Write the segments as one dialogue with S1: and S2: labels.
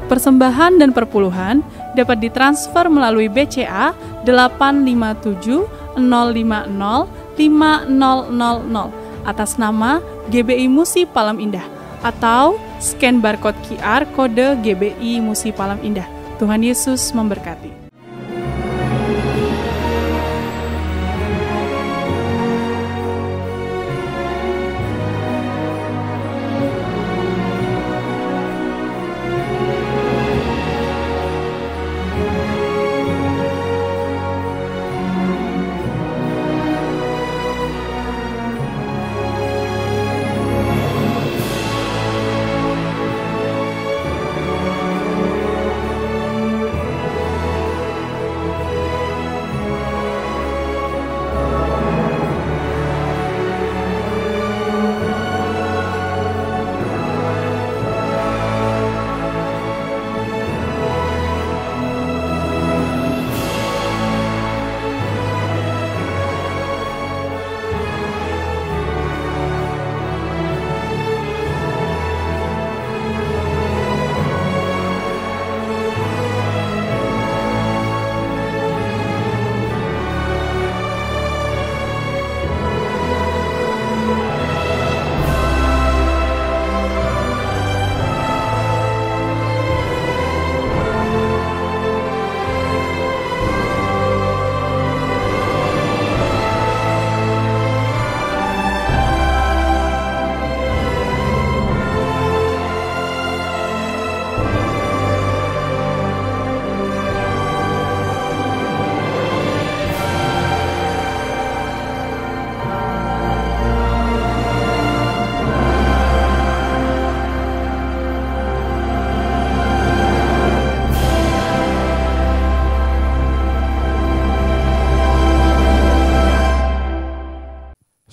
S1: Persembahan dan perpuluhan dapat ditransfer melalui BCA 857 050 5000 atas nama GBI Musi Palam Indah atau scan barcode QR kode GBI Musi Palam Indah. Tuhan Yesus memberkati.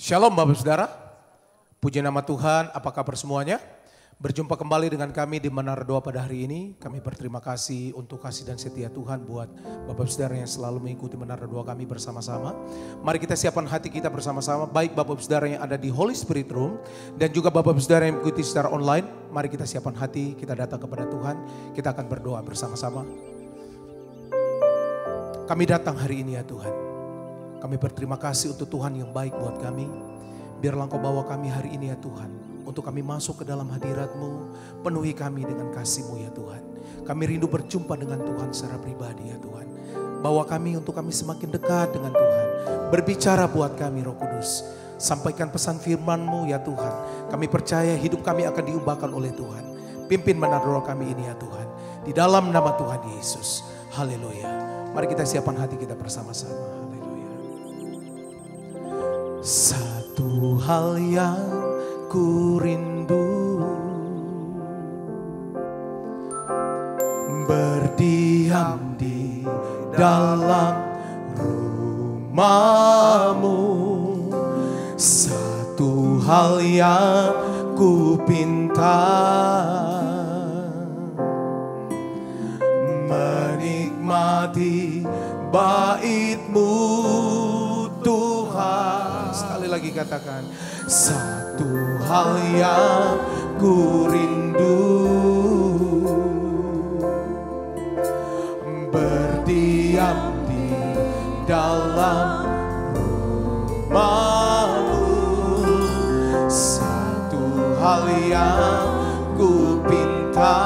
S2: Shalom Bapak Saudara, puji nama Tuhan, apa kabar semuanya? Berjumpa kembali dengan kami di Menara Doa pada hari ini. Kami berterima kasih untuk kasih dan setia Tuhan buat Bapak Saudara yang selalu mengikuti Menara Doa kami bersama-sama. Mari kita siapkan hati kita bersama-sama, baik Bapak Saudara yang ada di Holy Spirit Room dan juga Bapak Saudara yang mengikuti secara online. Mari kita siapkan hati, kita datang kepada Tuhan, kita akan berdoa bersama-sama. Kami datang hari ini ya Tuhan. Kami berterima kasih untuk Tuhan yang baik buat kami. Biarlah Engkau bawa kami hari ini ya Tuhan. Untuk kami masuk ke dalam hadirat-Mu. Penuhi kami dengan kasih-Mu ya Tuhan. Kami rindu berjumpa dengan Tuhan secara pribadi ya Tuhan. Bawa kami untuk kami semakin dekat dengan Tuhan. Berbicara buat kami Roh Kudus. Sampaikan pesan firman-Mu ya Tuhan. Kami percaya hidup kami akan diubahkan oleh Tuhan. Pimpin menara doa kami ini ya Tuhan. Di dalam nama Tuhan Yesus. Haleluya. Mari kita siapkan hati kita bersama-sama. Satu hal yang ku rindu, berdiam di dalam rumah-Mu. Satu hal yang ku pinta, menikmati bait-Mu Tuhan. Sekali lagi katakan, satu hal yang ku rindu, berdiam di dalam rumah-Mu. Satu hal yang ku pinta,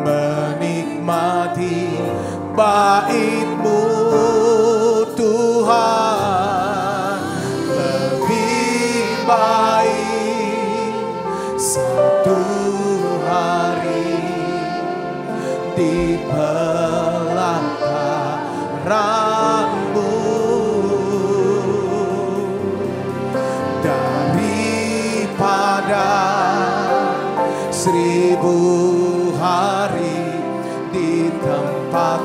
S2: menikmati bait-Mu Tuhan. Lebih baik satu hari di pelataran-Mu daripada 1000 hari di tempat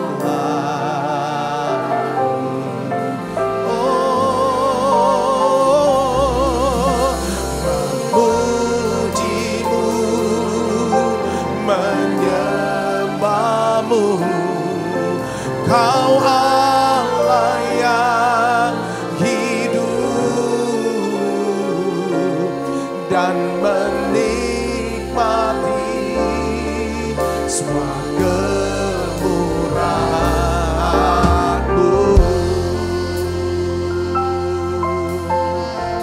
S2: Kau Allah yang hidup dan menikmati semua kemurahan-Mu.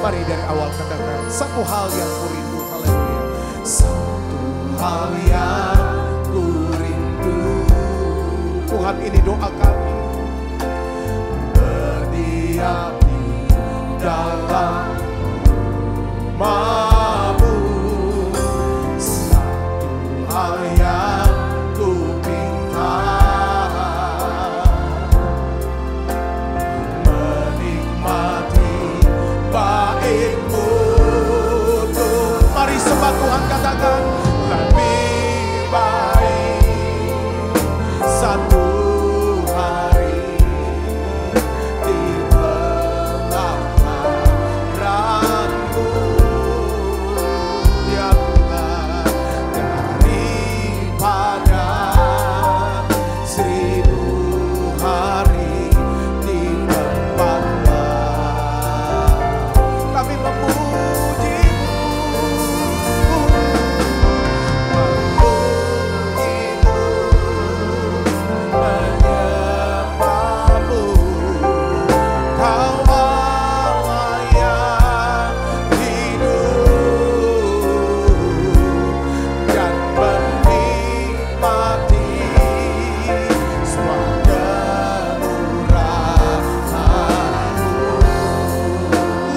S2: Mari dari awal katakan satu hal yang ku rindu. Haleluya. Satu hal yang ku rindu. Tuhan, ini doa kami. Berdiam di dalam rumah-Mu. Satu hal yang ku minta, menikmati bait-Mu. Mari sembah Tuhan, katakan lebih baik satu hari di pelataran-Mu, ya Tuhan, daripada 1000 hari di tempat-Mu. Kami memuji-Mu, menyembah-Mu. Kau Allah yang hidup dan menikmati semua kemurahan-Mu.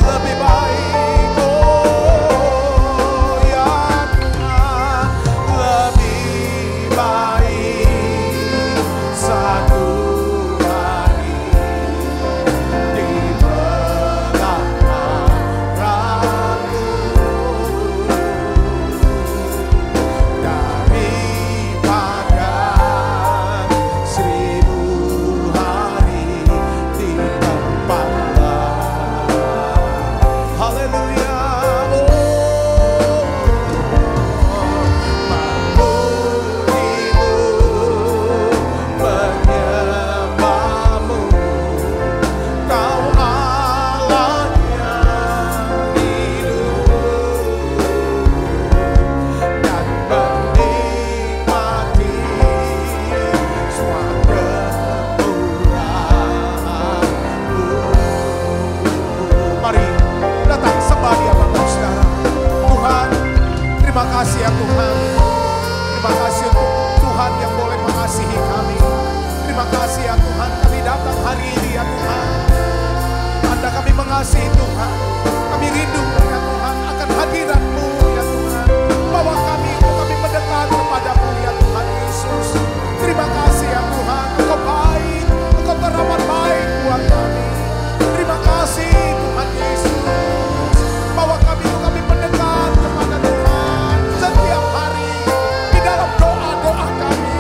S2: Lebih baik, oh ya Tuhan, lebih baik satu hari di pelataran-Mu daripada 1000 hari di tempat-Mu. Haleluya. Memuji-Mu, menyembah-Mu. Kau Allah yang hidup dan menikmati semua kemurahan-Mu. Mari datang sembah Dia, Bapak Saudara. Tuhan, terima kasih ya Tuhan. Terima kasih untuk Tuhan yang boleh mengasihi kami. Terima kasih ya Tuhan, kami datang hari ini ya Tuhan. Tanda kami mengasihi Tuhan. Kami rindu ya Tuhan akan hadirat-Mu ya Tuhan. Bawa kami untuk kami mendekat kepada-Mu ya Tuhan Yesus. Terima kasih ya Tuhan, Engkau baik, Engkau teramat baik buat kami. Terima kasih Tuhan Yesus. Bawa kami untuk kami mendekat kepada Tuhan setiap hari di dalam doa-doa kami.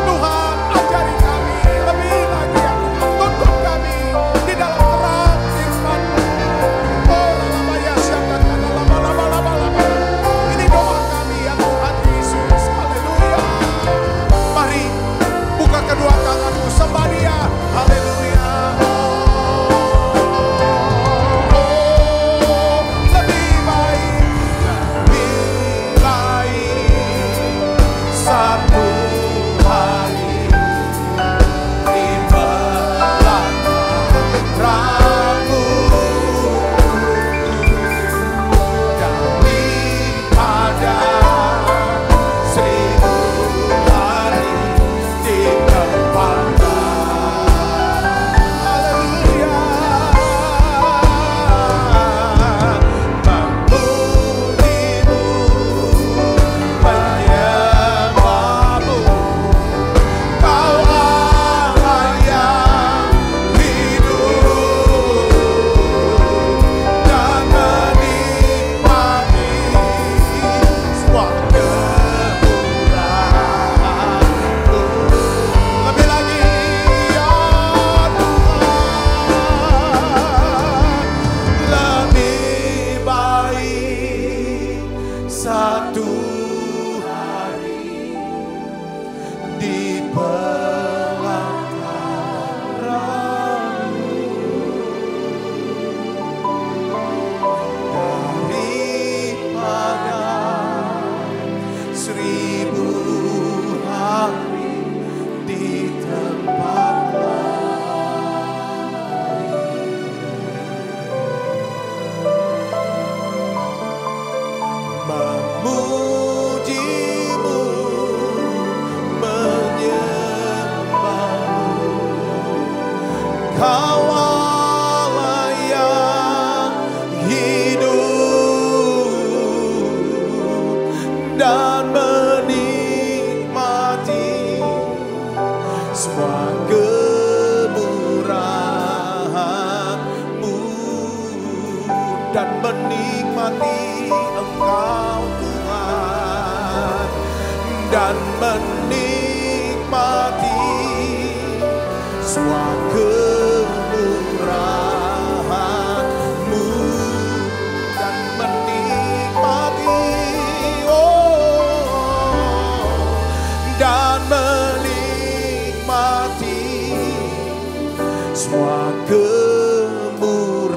S2: Tuhan, ajari kami lebih lagi ya Tuhan. Tuntun kami di dalam terang firman-Mu. Oh, lalabaya syaitan, laba-laba-laba-laba. Ini doa kami ya Tuhan Yesus. Haleluya. Mari buka kedua tanganmu, sembah Dia. Haleluya. Lebih baik satu hari di pelataran-Mu daripada 1000 hari di tempat-Mu. Haleluya. Memuji-Mu, menyembah-Mu. Kau Allah yang hidup dan menikmati semua kemurahan-Mu. Lebih lagi ya Tuhan, lebih baik satu hari di pelataran-Mu daripada dan menikmati semua kemurahan-Mu, dan menikmati Engkau Tuhan, dan menikmati semua kemurahan-Mu, dan menikmati, dan menikmati semua kemurahan-Mu.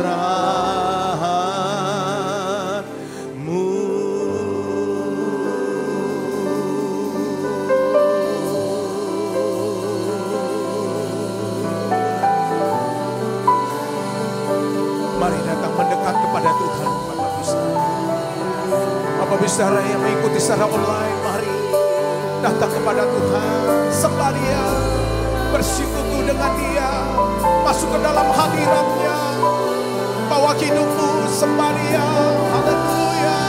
S2: Mari datang mendekat kepada Tuhan, Bapak Saudara. Bapak Saudara yang mengikuti secara online, mari datang kepada Tuhan, sembah Dia, bersekutu dengan Dia, masuk ke dalam hadirat-Nya, bawa hidupmu, sembah Dia. Haleluya.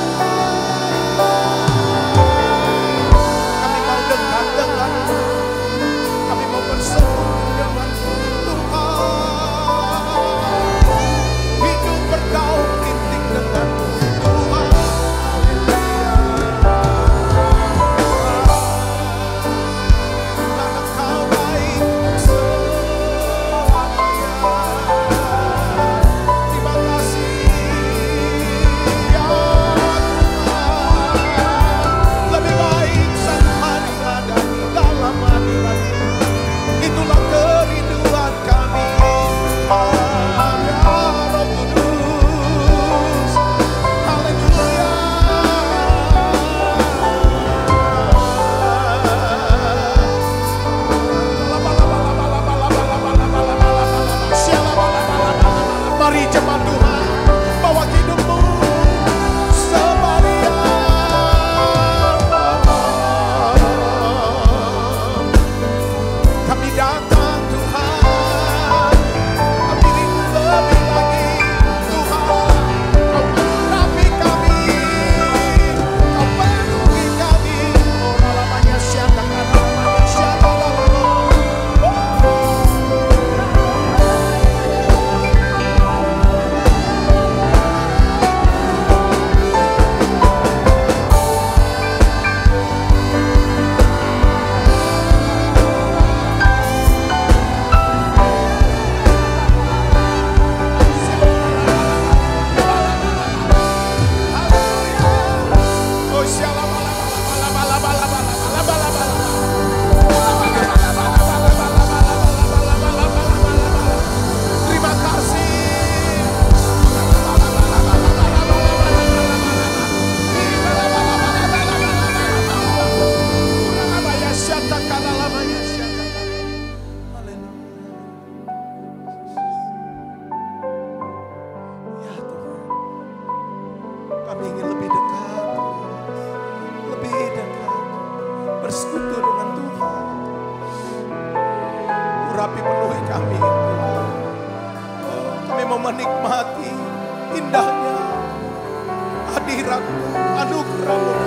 S2: Kami mau dekat dengan-Mu, kami mau bersekutu dengan-Mu Tuhan, hidup bergaul intim dengan-Mu Tuhan. Karena Kau baik selamanya. Terima kasih ya Tuhan. Lebih baik satu hari ada di dalam hadirat-Mu. Itulah kerinduan kami. Ya Roh Kudus. Haleluya. Mari jemaat Tuhan, bawa hidupmu, sembah Dia. Kami datang Tuhan, kami rindu lebih lagi Tuhan. Kau urapi kami, Kau penuhi kami. Ora lamanya siapa, karena lamanya siapa terima kasih. Ya Tuhan, kami ingin lebih dekat, bersekutu dengan Tuhan. Urapi penuhi kami Tuhan. Kami mau menikmati indahnya hadirat-Mu, anugerah-Mu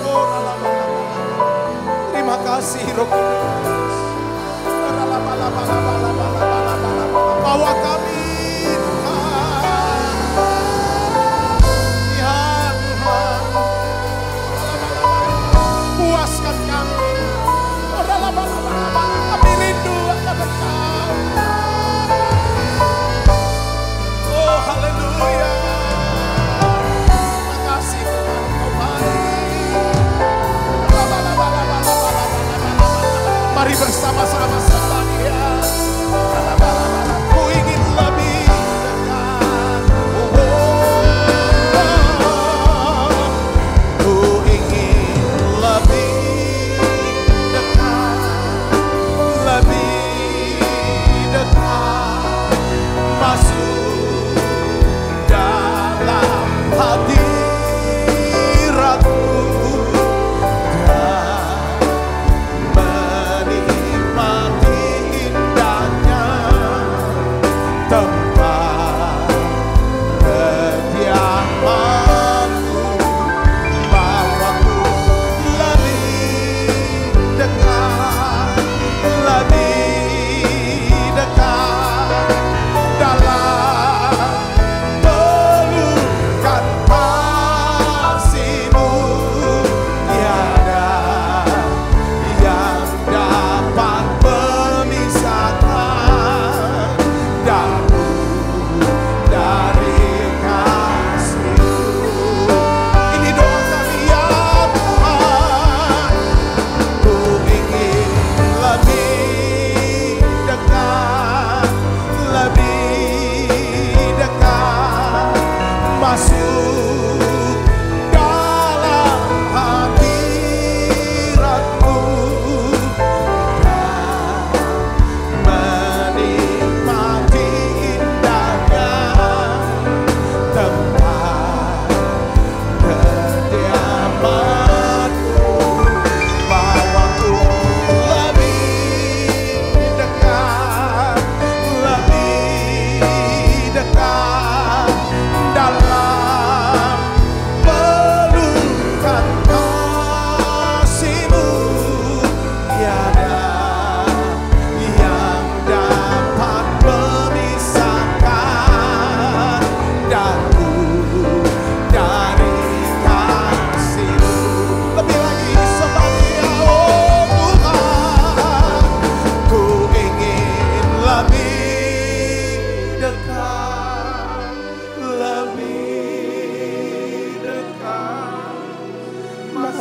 S2: dalam hidup kami. Terima kasih Roh Kudus. Bawa kami Tuhan. Ya Tuhan, puaskan kami. Kami rindu akan Engkau. Oh haleluya. Terima kasih Tuhan, Kau baik. Mari bersama-sama sembah Dia.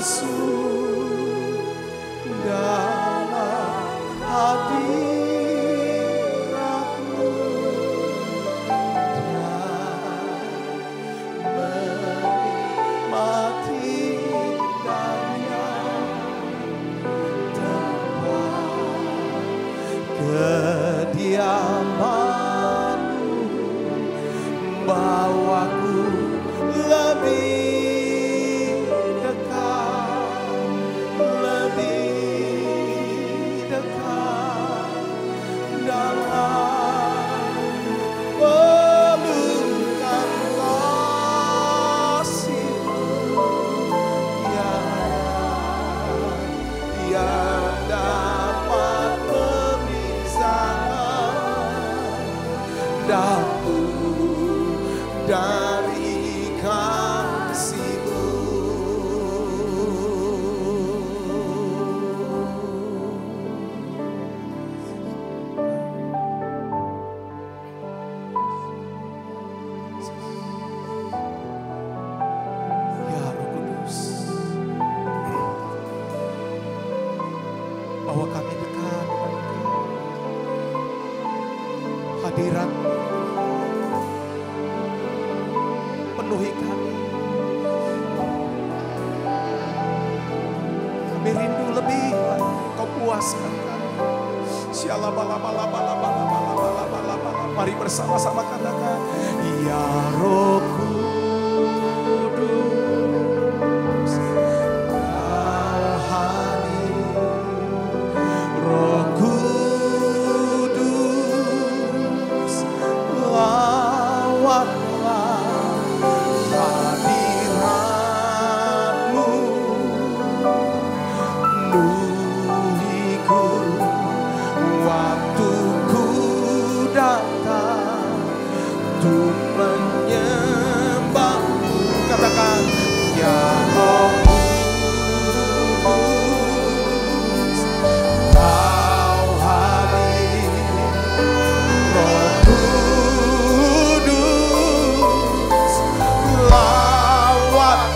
S2: masuk dalam hadirat-Mu dan menikmati indahnya tempat kediaman-Mu, bawaku lebih dekat dalam pelukan kasih-Mu yang dapat memisahkan daku dari kasih-Mu. Ya Roh Kudus, bahwa kami dekat dengan Engkau, hadirat-Mu penuhi kami. Kami rindu lebih lagi, Kau puaskan kami. Mari bersama-sama katakan, ya Roh Kudus, Kau hadir. Roh Kudus, lawatlah hadirat-Mu, penuhiku waktuku datang untuk menyembah-Mu. Katakan, ya Roh Kudus, Kau hadir. Roh Kudus, lawatlah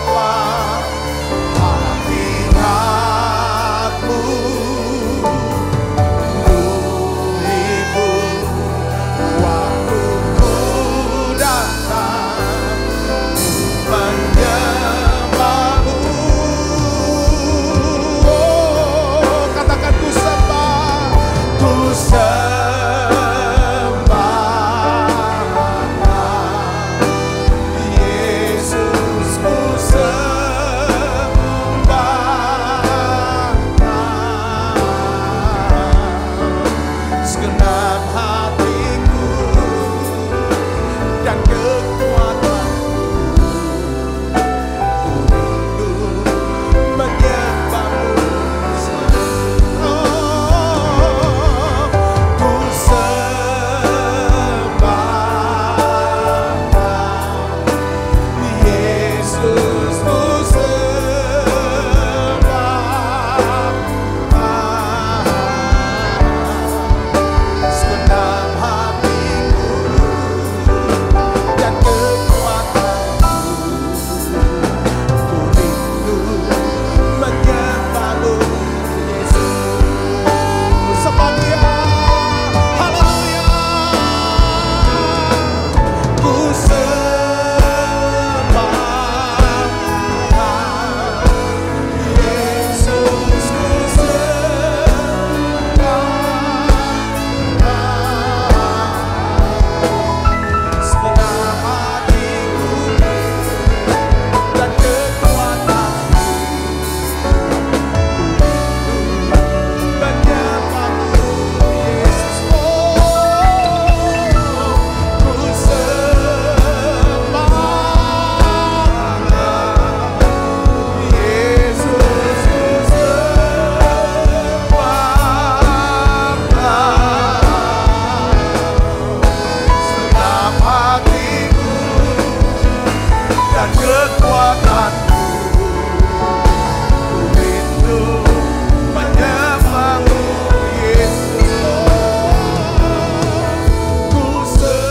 S2: hadirat-Mu, penuhiku waktuku datang menyembah-Mu. Oh, katakan ku sembah Yesus, ku sembah segenap hatiku dan kekuatanku, ku rindu menyembah-Mu. Ku sembah Yesus, ku sembah segenap hatiku dan kekuatanku, ku rindu menyembah-Mu. Yesus, ku sembah Dia, haleluya. Ku sembah Yesus, ku sembah segenap hatiku dan kekuatanku, ku rindu menyembah-Mu. Yesus, ku sembah Yesus, ku sembah segenap hatiku dan kekuatanku, ku rindu menyembah-Mu. Yesus, ku sembahkan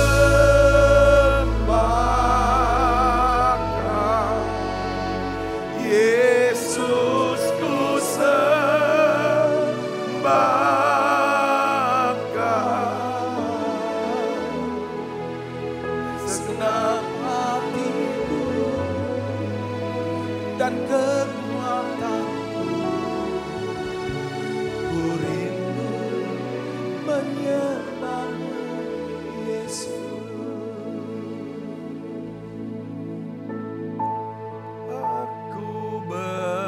S2: Yesus. dan kekuatan. Ku rindu menyembah-Mu, Yesus. Aku berserah.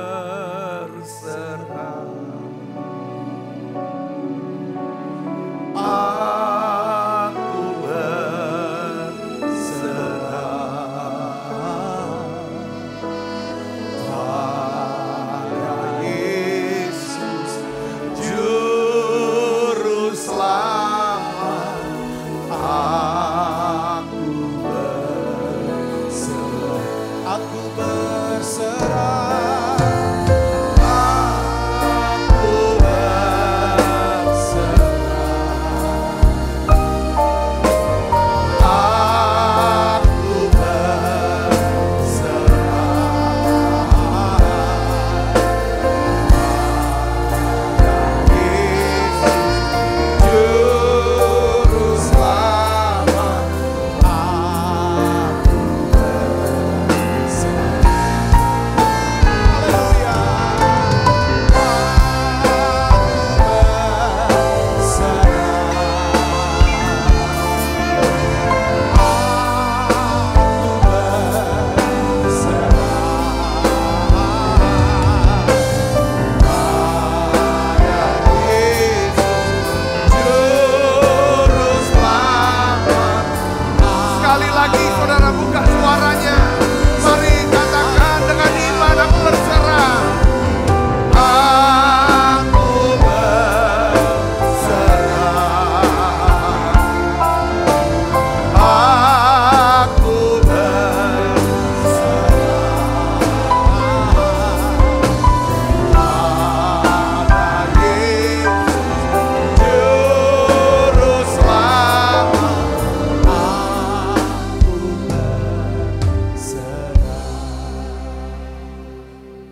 S2: Aku berserah pada Yesus Juru Selamat. Aku berserah. Aku berserah.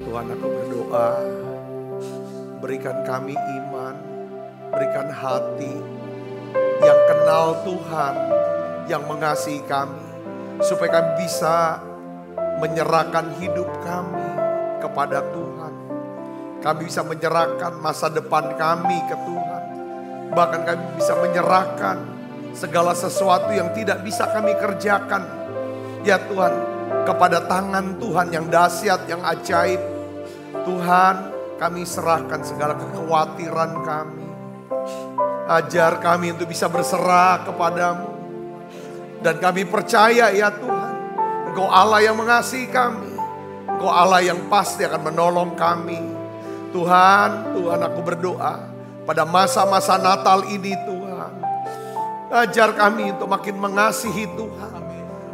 S2: Tuhan, aku berdoa, berikan kami iman, berikan hati yang kenal Tuhan, yang mengasihi kami, supaya kami bisa menyerahkan hidup kami kepada Tuhan. Kami bisa menyerahkan masa depan kami ke Tuhan. Bahkan kami bisa menyerahkan segala sesuatu yang tidak bisa kami kerjakan, ya Tuhan, kepada tangan Tuhan yang dahsyat, yang ajaib. Tuhan, kami serahkan segala kekhawatiran kami. Ajar kami untuk bisa berserah kepadamu. Dan kami percaya, ya Tuhan, Engkau Allah yang mengasihi kami. Engkau Allah yang pasti akan menolong kami. Tuhan, aku berdoa pada masa-masa Natal ini, Tuhan, ajar kami untuk makin mengasihi Tuhan.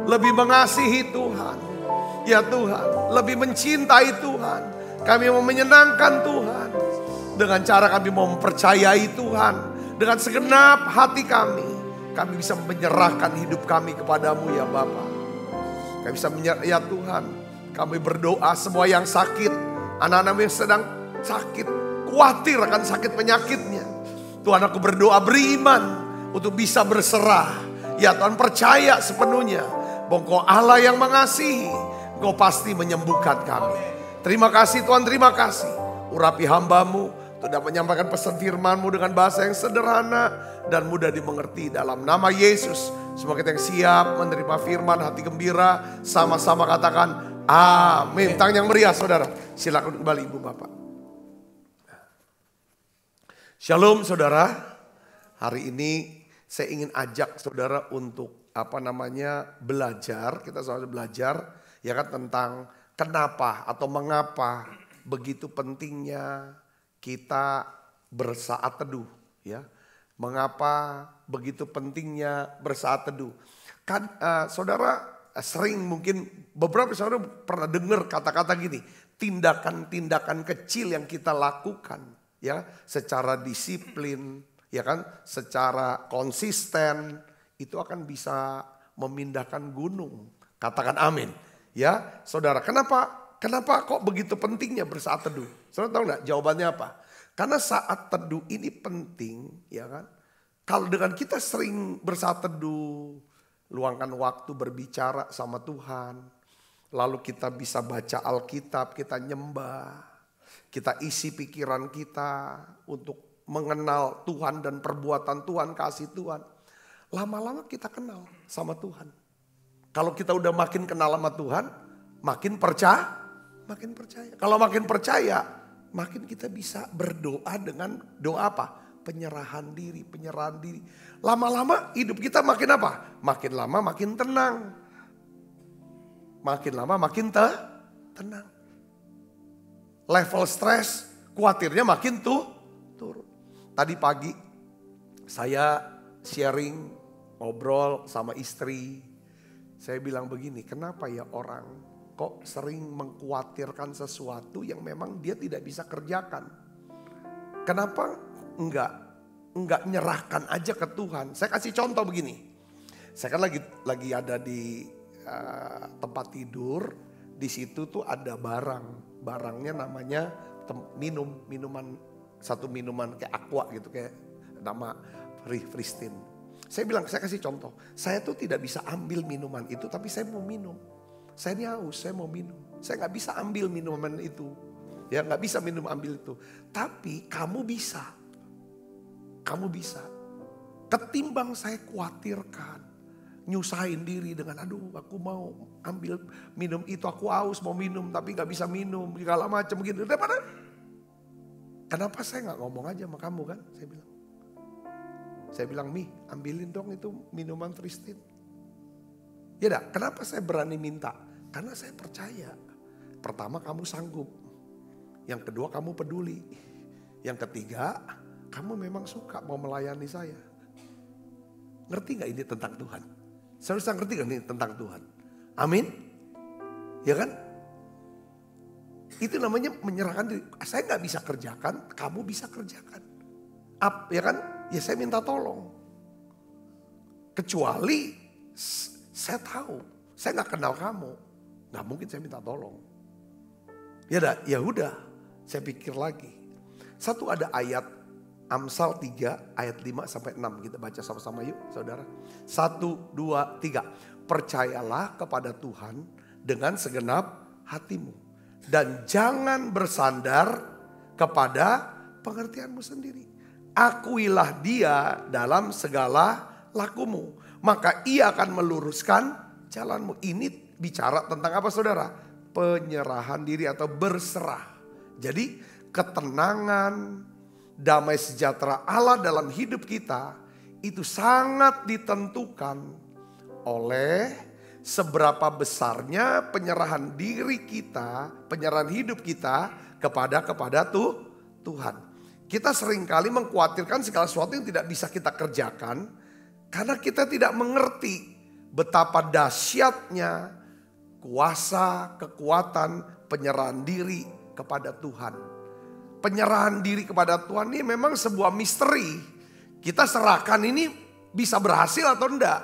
S2: Lebih mengasihi Tuhan. Ya Tuhan, lebih mencintai Tuhan. Kami mau menyenangkan Tuhan dengan cara kami mau mempercayai Tuhan. Dengan segenap hati kami bisa menyerahkan hidup kami kepadamu, ya Bapa. Kami bisa ya Tuhan, kami berdoa semua yang sakit, anak-anak yang sedang sakit, khawatir akan sakit penyakitnya. Tuhan, aku berdoa, beri iman untuk bisa berserah. Ya Tuhan, percaya sepenuhnya bahwa Engkau Allah yang mengasihi, Engkau pasti menyembuhkan kami. Terima kasih Tuhan, terima kasih. Urapi hamba-Mu untuk dapat menyampaikan pesan firman-Mu dengan bahasa yang sederhana dan mudah dimengerti. Dalam nama Yesus, semua kita yang siap menerima firman, hati gembira, sama-sama katakan amin. Tangan yang meriah saudara, silakan kembali Ibu Bapak. Shalom saudara, hari ini saya ingin ajak saudara untuk belajar. Kita selalu belajar ya kan tentang kenapa atau mengapa begitu pentingnya kita bersaat teduh, ya. Mengapa begitu pentingnya bersaat teduh? Kan saudara sering mungkin beberapa saudara pernah dengar kata-kata gini, tindakan-tindakan kecil yang kita lakukan, ya, secara disiplin, ya kan, secara konsisten itu akan bisa memindahkan gunung. Katakan amin. Ya, saudara, kenapa kok begitu pentingnya bersaat teduh? Saudara tahu nggak jawabannya apa? Karena saat teduh ini penting, ya kan? Kalau dengan kita sering bersaat teduh, luangkan waktu berbicara sama Tuhan,
S3: Lalu kita bisa baca Alkitab, kita nyembah. Kita isi pikiran kita untuk mengenal Tuhan dan perbuatan Tuhan, kasih Tuhan. Lama-lama kita kenal sama Tuhan. Kalau kita udah makin kenal sama Tuhan, makin percaya. Kalau makin percaya, makin kita bisa berdoa dengan doa apa? Penyerahan diri. Lama-lama hidup kita makin apa? Makin lama makin tenang. Makin lama makin tenang. Level stres, khawatirnya makin turun. Tadi pagi saya sharing, ngobrol sama istri. Saya bilang begini, kenapa ya orang kok sering mengkhawatirkan sesuatu yang memang dia tidak bisa kerjakan? Kenapa enggak nyerahkan aja ke Tuhan? Saya kasih contoh begini. Saya kan lagi ada di tempat tidur. Di situ tuh ada barangnya namanya minuman, satu minuman kayak aqua gitu, kayak nama Fristin. Saya bilang, saya kasih contoh, saya tuh tidak bisa ambil minuman itu, tapi saya mau minum. Saya ini haus, saya mau minum. Saya nggak bisa ambil minuman itu, ya nggak bisa ambil itu. Tapi kamu bisa. Ketimbang saya khawatirkan, nyusahin diri dengan aduh aku mau ambil minum itu, aku haus mau minum tapi gak bisa minum, segala macam gitu. Daripada, kenapa saya gak ngomong aja sama kamu kan, saya bilang Mi, ambilin dong itu minuman Tristin. Ya dah, kenapa saya berani minta? Karena saya percaya. Pertama kamu sanggup, yang kedua kamu peduli, yang ketiga kamu memang suka mau melayani saya. Ngerti gak ini tentang Tuhan? Saya harus ngerti kan ini tentang Tuhan. Amin. Ya kan? Itu namanya menyerahkan diri. Saya gak bisa kerjakan, kamu bisa kerjakan. Ya kan? Ya saya minta tolong. Kecuali saya tahu, saya gak kenal kamu. Gak mungkin saya minta tolong. Ya udah, saya pikir lagi. Satu ada ayat Amsal 3 ayat 5 sampai 6. Kita baca sama-sama yuk saudara. 1, 2, 3. Percayalah kepada Tuhan dengan segenap hatimu. Dan jangan bersandar kepada pengertianmu sendiri. Akuilah dia dalam segala lakumu. Maka ia akan meluruskan jalanmu. Ini bicara tentang apa saudara? Penyerahan diri atau berserah. Jadi ketenangan, damai sejahtera Allah dalam hidup kita itu sangat ditentukan oleh seberapa besarnya penyerahan diri kita, penyerahan hidup kita kepada Tuhan. Kita seringkali mengkhawatirkan segala sesuatu yang tidak bisa kita kerjakan karena kita tidak mengerti betapa dahsyatnya kuasa, kekuatan, penyerahan diri kepada Tuhan. Penyerahan diri kepada Tuhan ini memang sebuah misteri. Kita serahkan ini bisa berhasil atau enggak.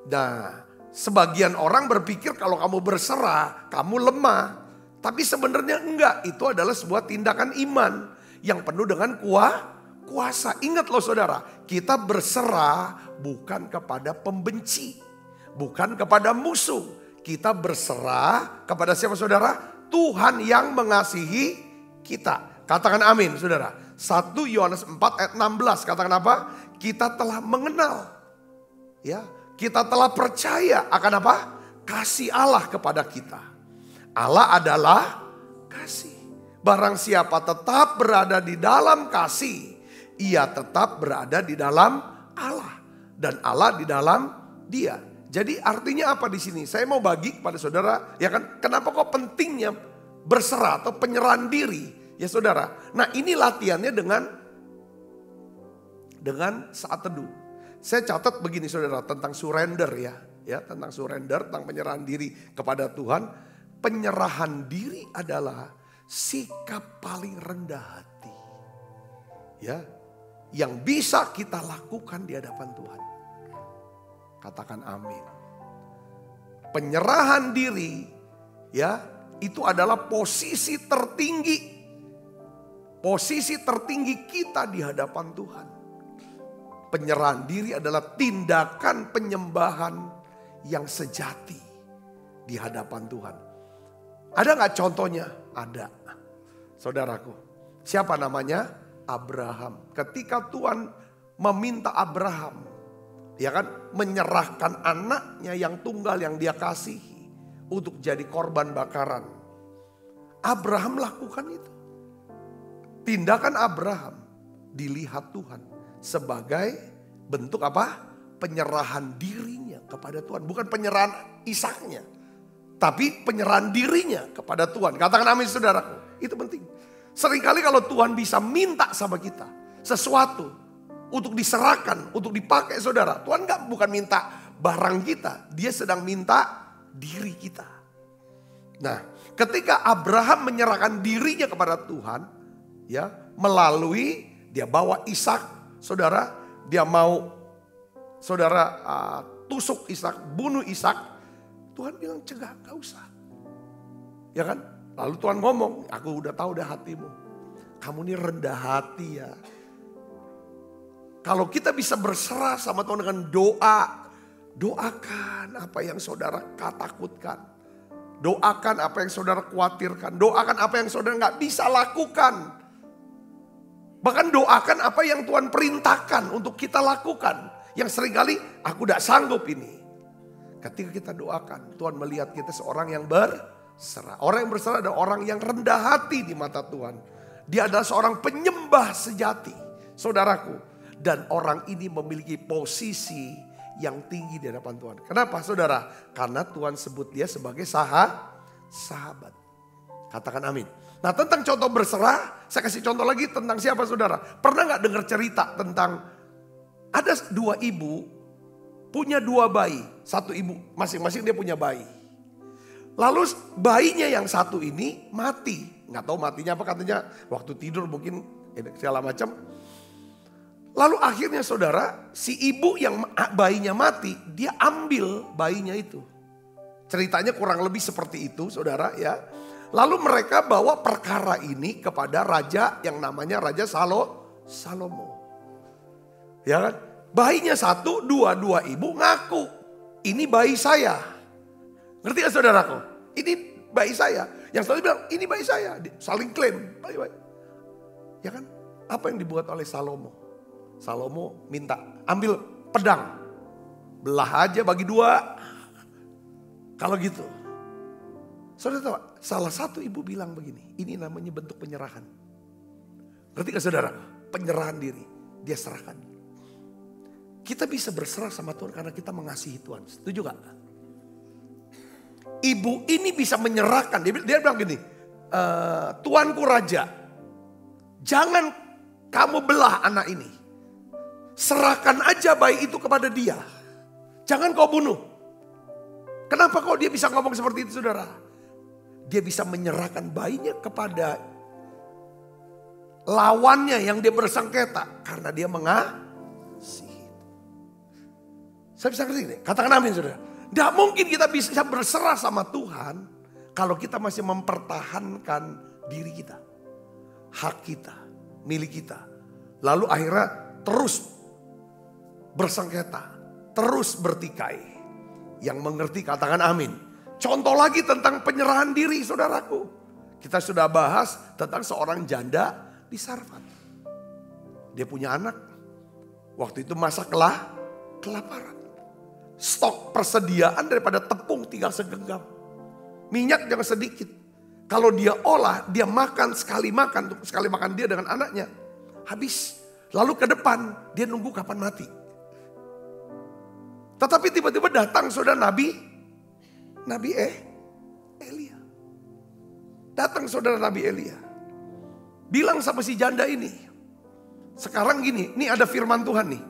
S3: Nah, sebagian orang berpikir kalau kamu berserah, kamu lemah. Tapi sebenarnya enggak. Itu adalah sebuah tindakan iman yang penuh dengan kuasa. Ingat loh saudara, kita berserah bukan kepada pembenci. Bukan kepada musuh. Kita berserah kepada siapa saudara? Tuhan yang mengasihi kita. Katakan amin saudara. 1 Yohanes 4 ayat 16 katakan apa? Kita telah mengenal. Ya, kita telah percaya akan apa? Kasih Allah kepada kita. Allah adalah kasih. Barang siapa tetap berada di dalam kasih, ia tetap berada di dalam Allah. Dan Allah di dalam dia. Jadi artinya apa di sini? Saya mau bagi kepada saudara, ya kan? Kenapa kok pentingnya berserah atau penyerahan diri? Ya saudara, nah ini latihannya dengan saat teduh. Saya catat begini saudara tentang surrender ya tentang surrender, tentang penyerahan diri kepada Tuhan. Penyerahan diri adalah sikap paling rendah hati, ya, yang bisa kita lakukan di hadapan Tuhan. Katakan amin. Penyerahan diri, ya, itu adalah posisi tertinggi. Posisi tertinggi kita di hadapan Tuhan. Penyerahan diri adalah tindakan penyembahan yang sejati di hadapan Tuhan. Ada gak contohnya? Ada. Saudaraku, siapa namanya? Abraham. Ketika Tuhan meminta Abraham, ya kan, menyerahkan anaknya yang tunggal yang dia kasihi untuk jadi korban bakaran. Abraham lakukan itu. Tindakan Abraham dilihat Tuhan sebagai bentuk apa? Penyerahan dirinya kepada Tuhan. Bukan penyerahan Ishaknya, tapi penyerahan dirinya kepada Tuhan. Katakan amin saudaraku. Itu penting. Seringkali kalau Tuhan bisa minta sama kita sesuatu untuk diserahkan, untuk dipakai saudara. Tuhan bukan minta barang kita. Dia sedang minta diri kita. Nah, ketika Abraham menyerahkan dirinya kepada Tuhan, ya, melalui dia bawa Ishak, saudara, dia mau saudara tusuk Ishak, bunuh Ishak. Tuhan bilang cegah, gak usah. Ya kan? Lalu Tuhan ngomong, aku udah tahu dah hatimu. Kamu ini rendah hati ya. Kalau kita bisa berserah sama Tuhan dengan doa. Doakan apa yang saudara takutkan. Doakan apa yang saudara khawatirkan. Doakan apa yang saudara gak bisa lakukan. Bahkan doakan apa yang Tuhan perintahkan untuk kita lakukan. Yang seringkali aku gak sanggup ini. Ketika kita doakan, Tuhan melihat kita seorang yang berserah. Orang yang berserah adalah orang yang rendah hati di mata Tuhan. Dia adalah seorang penyembah sejati, saudaraku. Dan orang ini memiliki posisi yang tinggi di hadapan Tuhan. Kenapa saudara? Karena Tuhan sebut dia sebagai sahabat. Katakan amin. Nah, tentang contoh berserah, saya kasih contoh lagi tentang siapa saudara. Pernah gak dengar cerita tentang ada dua ibu punya dua bayi. Satu ibu, masing-masing dia punya bayi. Lalu bayinya yang satu ini mati. Gak tahu matinya apa, katanya waktu tidur mungkin segala macam. Lalu akhirnya saudara, si ibu yang bayinya mati, dia ambil bayinya itu. Ceritanya kurang lebih seperti itu saudara ya. Lalu mereka bawa perkara ini kepada raja yang namanya Raja Salomo. Ya kan? Bayinya satu, dua ibu ngaku. Ini bayi saya. Ngerti gak saudaraku? Ini bayi saya. Yang satu bilang ini bayi saya. Saling klaim. Bayi. Ya kan? Apa yang dibuat oleh Salomo? Salomo minta ambil pedang. Belah aja bagi dua. Kalau gitu. Saudara tahu, salah satu ibu bilang begini. Ini namanya bentuk penyerahan. Ngerti gak saudara? Penyerahan diri. Dia serahkan. Kita bisa berserah sama Tuhan karena kita mengasihi Tuhan. Setuju gak? Ibu ini bisa menyerahkan. Dia bilang gini. Tuanku raja. Jangan kamu belah anak ini. Serahkan aja bayi itu kepada dia. Jangan kau bunuh. Kenapa kok dia bisa ngomong seperti itu saudara? Dia bisa menyerahkan bayinya kepada lawannya yang dia bersengketa. Karena dia mengasihi. Saya bisa ngerti ini. Katakan amin saudara. Tidak mungkin kita bisa berserah sama Tuhan. Kalau kita masih mempertahankan diri kita. Hak kita. Milik kita. Lalu akhirnya terus bersengketa. Terus bertikai. Yang mengerti katakan amin. Contoh lagi tentang penyerahan diri saudaraku. Kita sudah bahas tentang seorang janda di Sarfat. Dia punya anak. Waktu itu masa kelaparan. Stok persediaan daripada tepung tinggal segenggam. Minyak jangan sedikit. Kalau dia olah, dia makan sekali makan dia dengan anaknya. Habis. Lalu ke depan dia nunggu kapan mati. Tetapi tiba-tiba datang saudara Nabi Elia. Datang saudara Nabi Elia. Bilang sama si janda ini. Sekarang gini, ini ada firman Tuhan nih.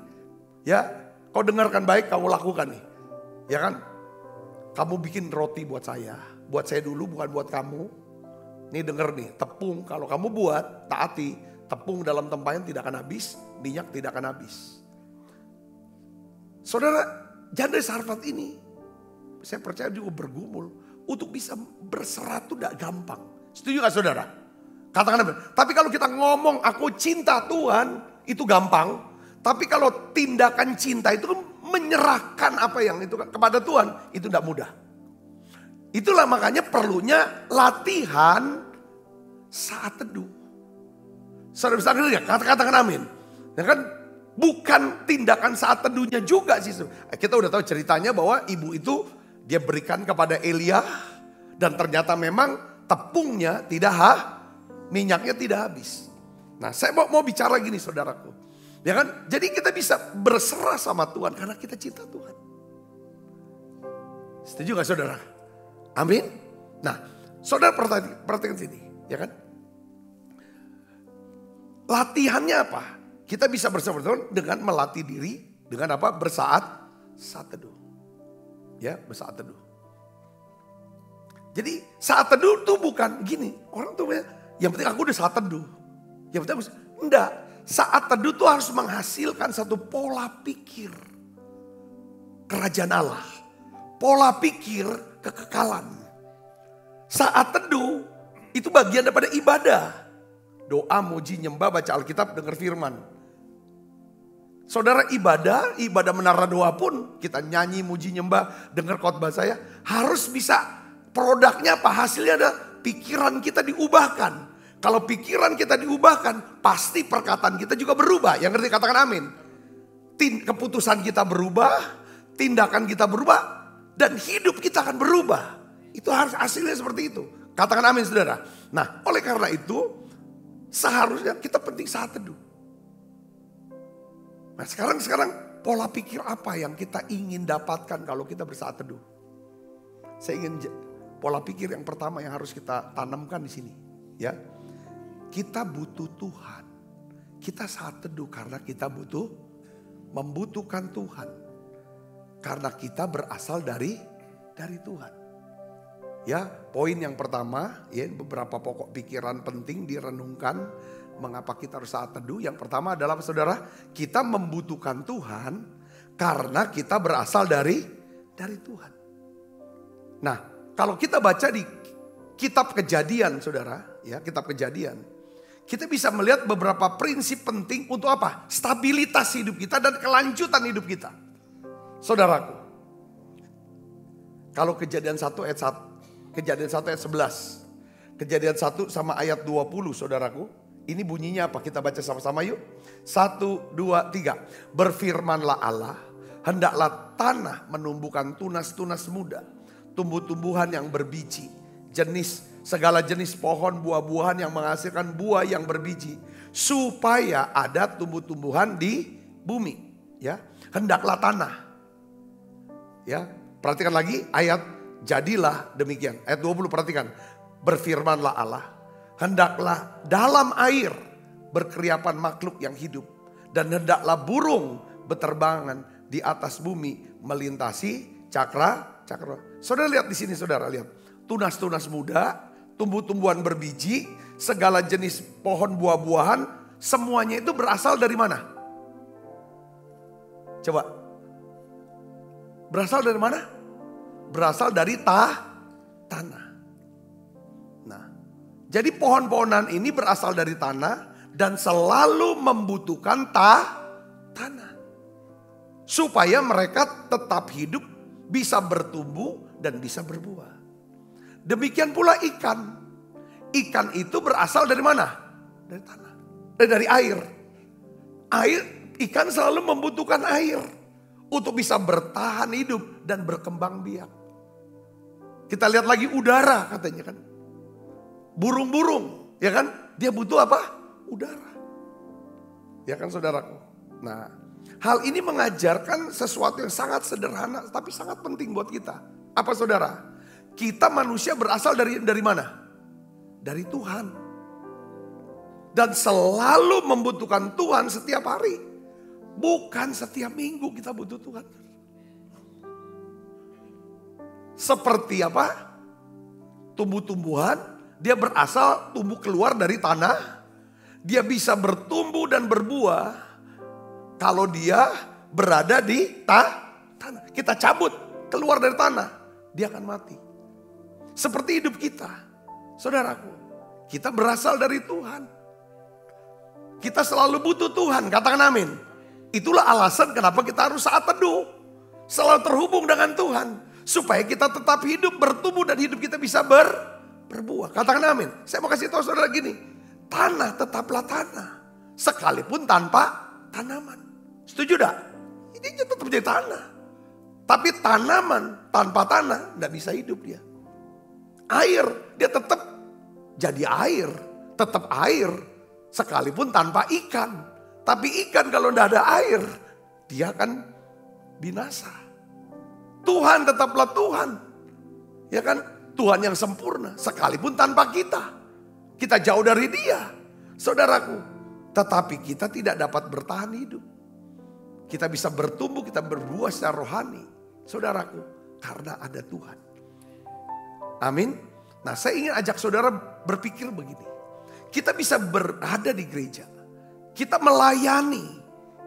S3: Ya, kau dengarkan baik, kamu lakukan nih. Ya kan? Kamu bikin roti buat saya. Buat saya dulu, bukan buat kamu. Nih denger nih, tepung kalau kamu buat, taati. Tepung dalam tempayan tidak akan habis, minyak tidak akan habis. Saudara, janda Sarfat ini, saya percaya juga bergumul. Untuk bisa berserah itu tidak gampang. Setuju gak saudara? Katakan apa? Tapi kalau kita ngomong aku cinta Tuhan, itu gampang. Tapi kalau tindakan cinta itu menyerahkan apa yang itu kepada Tuhan, itu tidak mudah. Itulah makanya perlunya latihan saat teduh. Saudara bisa ngerti gak? Katakan amin. Ya kan bukan tindakan saat teduhnya juga sih. Kita udah tahu ceritanya bahwa ibu itu dia berikan kepada Elia. Dan ternyata memang tepungnya tidak minyaknya tidak habis. Nah saya mau bicara gini saudaraku. Ya kan? Jadi kita bisa berserah sama Tuhan karena kita cinta Tuhan. Setuju gak saudara? Amin. Nah saudara perhatikan sini. Ya kan? Latihannya apa? Kita bisa bersama Tuhan dengan melatih diri. Dengan apa? Saat teduh. Ya bersaat teduh. Jadi saat teduh tuh bukan gini. Orang tuh yang penting aku udah saat teduh. Yang penting enggak. Saat teduh tuh harus menghasilkan satu pola pikir kerajaan Allah. Pola pikir kekekalan. Saat teduh itu bagian daripada ibadah. Doa, muji, nyembah, baca Alkitab, dengar firman. Saudara ibadah menara doa pun kita nyanyi, muji, nyembah, dengar khotbah saya. Harus bisa produknya apa? Hasilnya ada pikiran kita diubahkan. Kalau pikiran kita diubahkan, pasti perkataan kita juga berubah. Yang ngerti katakan amin. Keputusan kita berubah, tindakan kita berubah, dan hidup kita akan berubah. Itu harus hasilnya seperti itu. Katakan amin saudara. Nah oleh karena itu seharusnya kita penting saat teduh. Nah sekarang pola pikir apa yang kita ingin dapatkan kalau kita bersaat teduh? Saya ingin pola pikir yang pertama yang harus kita tanamkan di sini, ya. Kita butuh Tuhan. Kita saat teduh karena kita membutuhkan Tuhan. Karena kita berasal dari Tuhan. Ya, poin yang pertama, ya beberapa pokok pikiran penting direnungkan mengapa kita harus saat teduh. Yang pertama adalah saudara, kita membutuhkan Tuhan karena kita berasal dari Tuhan. Nah, kalau kita baca di kitab Kejadian, saudara, ya kitab Kejadian, kita bisa melihat beberapa prinsip penting untuk apa? Stabilitas hidup kita dan kelanjutan hidup kita. Saudaraku, kalau Kejadian 1 ayat 11, Kejadian 1 sama ayat 20, saudaraku. Ini bunyinya apa? Kita baca sama-sama yuk. 1, 2, 3. Berfirmanlah Allah, hendaklah tanah menumbuhkan tunas-tunas muda, tumbuh-tumbuhan yang berbiji, segala jenis pohon buah-buahan yang menghasilkan buah yang berbiji, supaya ada tumbuh-tumbuhan di bumi. Ya, hendaklah tanah. Ya, perhatikan lagi ayat jadilah demikian. Ayat 20 perhatikan. Berfirmanlah Allah, hendaklah dalam air berkeriapan makhluk yang hidup, dan hendaklah burung beterbangan di atas bumi melintasi cakra. Saudara lihat di sini, saudara lihat. Tunas-tunas muda, tumbuh-tumbuhan berbiji, segala jenis pohon buah-buahan, semuanya itu berasal dari mana? Coba. Berasal dari mana? Berasal dari tanah. Nah, jadi pohon-pohonan ini berasal dari tanah dan selalu membutuhkan tanah. Supaya mereka tetap hidup, bisa bertumbuh dan bisa berbuah. Demikian pula ikan. Ikan itu berasal dari mana? Dari tanah. Dari air. Ikan selalu membutuhkan air untuk bisa bertahan hidup dan berkembang biak. Kita lihat lagi udara katanya kan. Burung-burung, ya kan? Dia butuh apa? Udara. Ya kan saudaraku. Nah, hal ini mengajarkan sesuatu yang sangat sederhana tapi sangat penting buat kita. Apa saudara? Kita manusia berasal dari mana? Dari Tuhan. Dan selalu membutuhkan Tuhan setiap hari. Bukan setiap minggu kita butuh Tuhan. Seperti apa? Tumbuh-tumbuhan, dia berasal tumbuh keluar dari tanah. Dia bisa bertumbuh dan berbuah kalau dia berada di tanah. Kita cabut keluar dari tanah, dia akan mati. Seperti hidup kita, saudaraku. Kita berasal dari Tuhan. Kita selalu butuh Tuhan, katakan amin. Itulah alasan kenapa kita harus saat teduh. Selalu terhubung dengan Tuhan. Supaya kita tetap hidup, bertumbuh dan hidup kita bisa berbuah. Katakan amin. Saya mau kasih tahu saudara gini. Tanah tetaplah tanah. Sekalipun tanpa tanaman. Setuju tak? Ini tetap jadi tanah. Tapi tanaman tanpa tanah tidak bisa hidup dia. Air, dia tetap jadi air. Tetap air. Sekalipun tanpa ikan. Tapi ikan kalau tidak ada air, dia akan binasa. Tuhan tetaplah Tuhan. Ya kan? Tuhan yang sempurna. Sekalipun tanpa kita. Kita jauh dari dia. Saudaraku. Tetapi kita tidak dapat bertahan hidup. Kita bisa bertumbuh, kita berbuah secara rohani. Saudaraku. Karena ada Tuhan. Amin. Nah, saya ingin ajak saudara berpikir begini. Kita bisa berada di gereja. Kita melayani.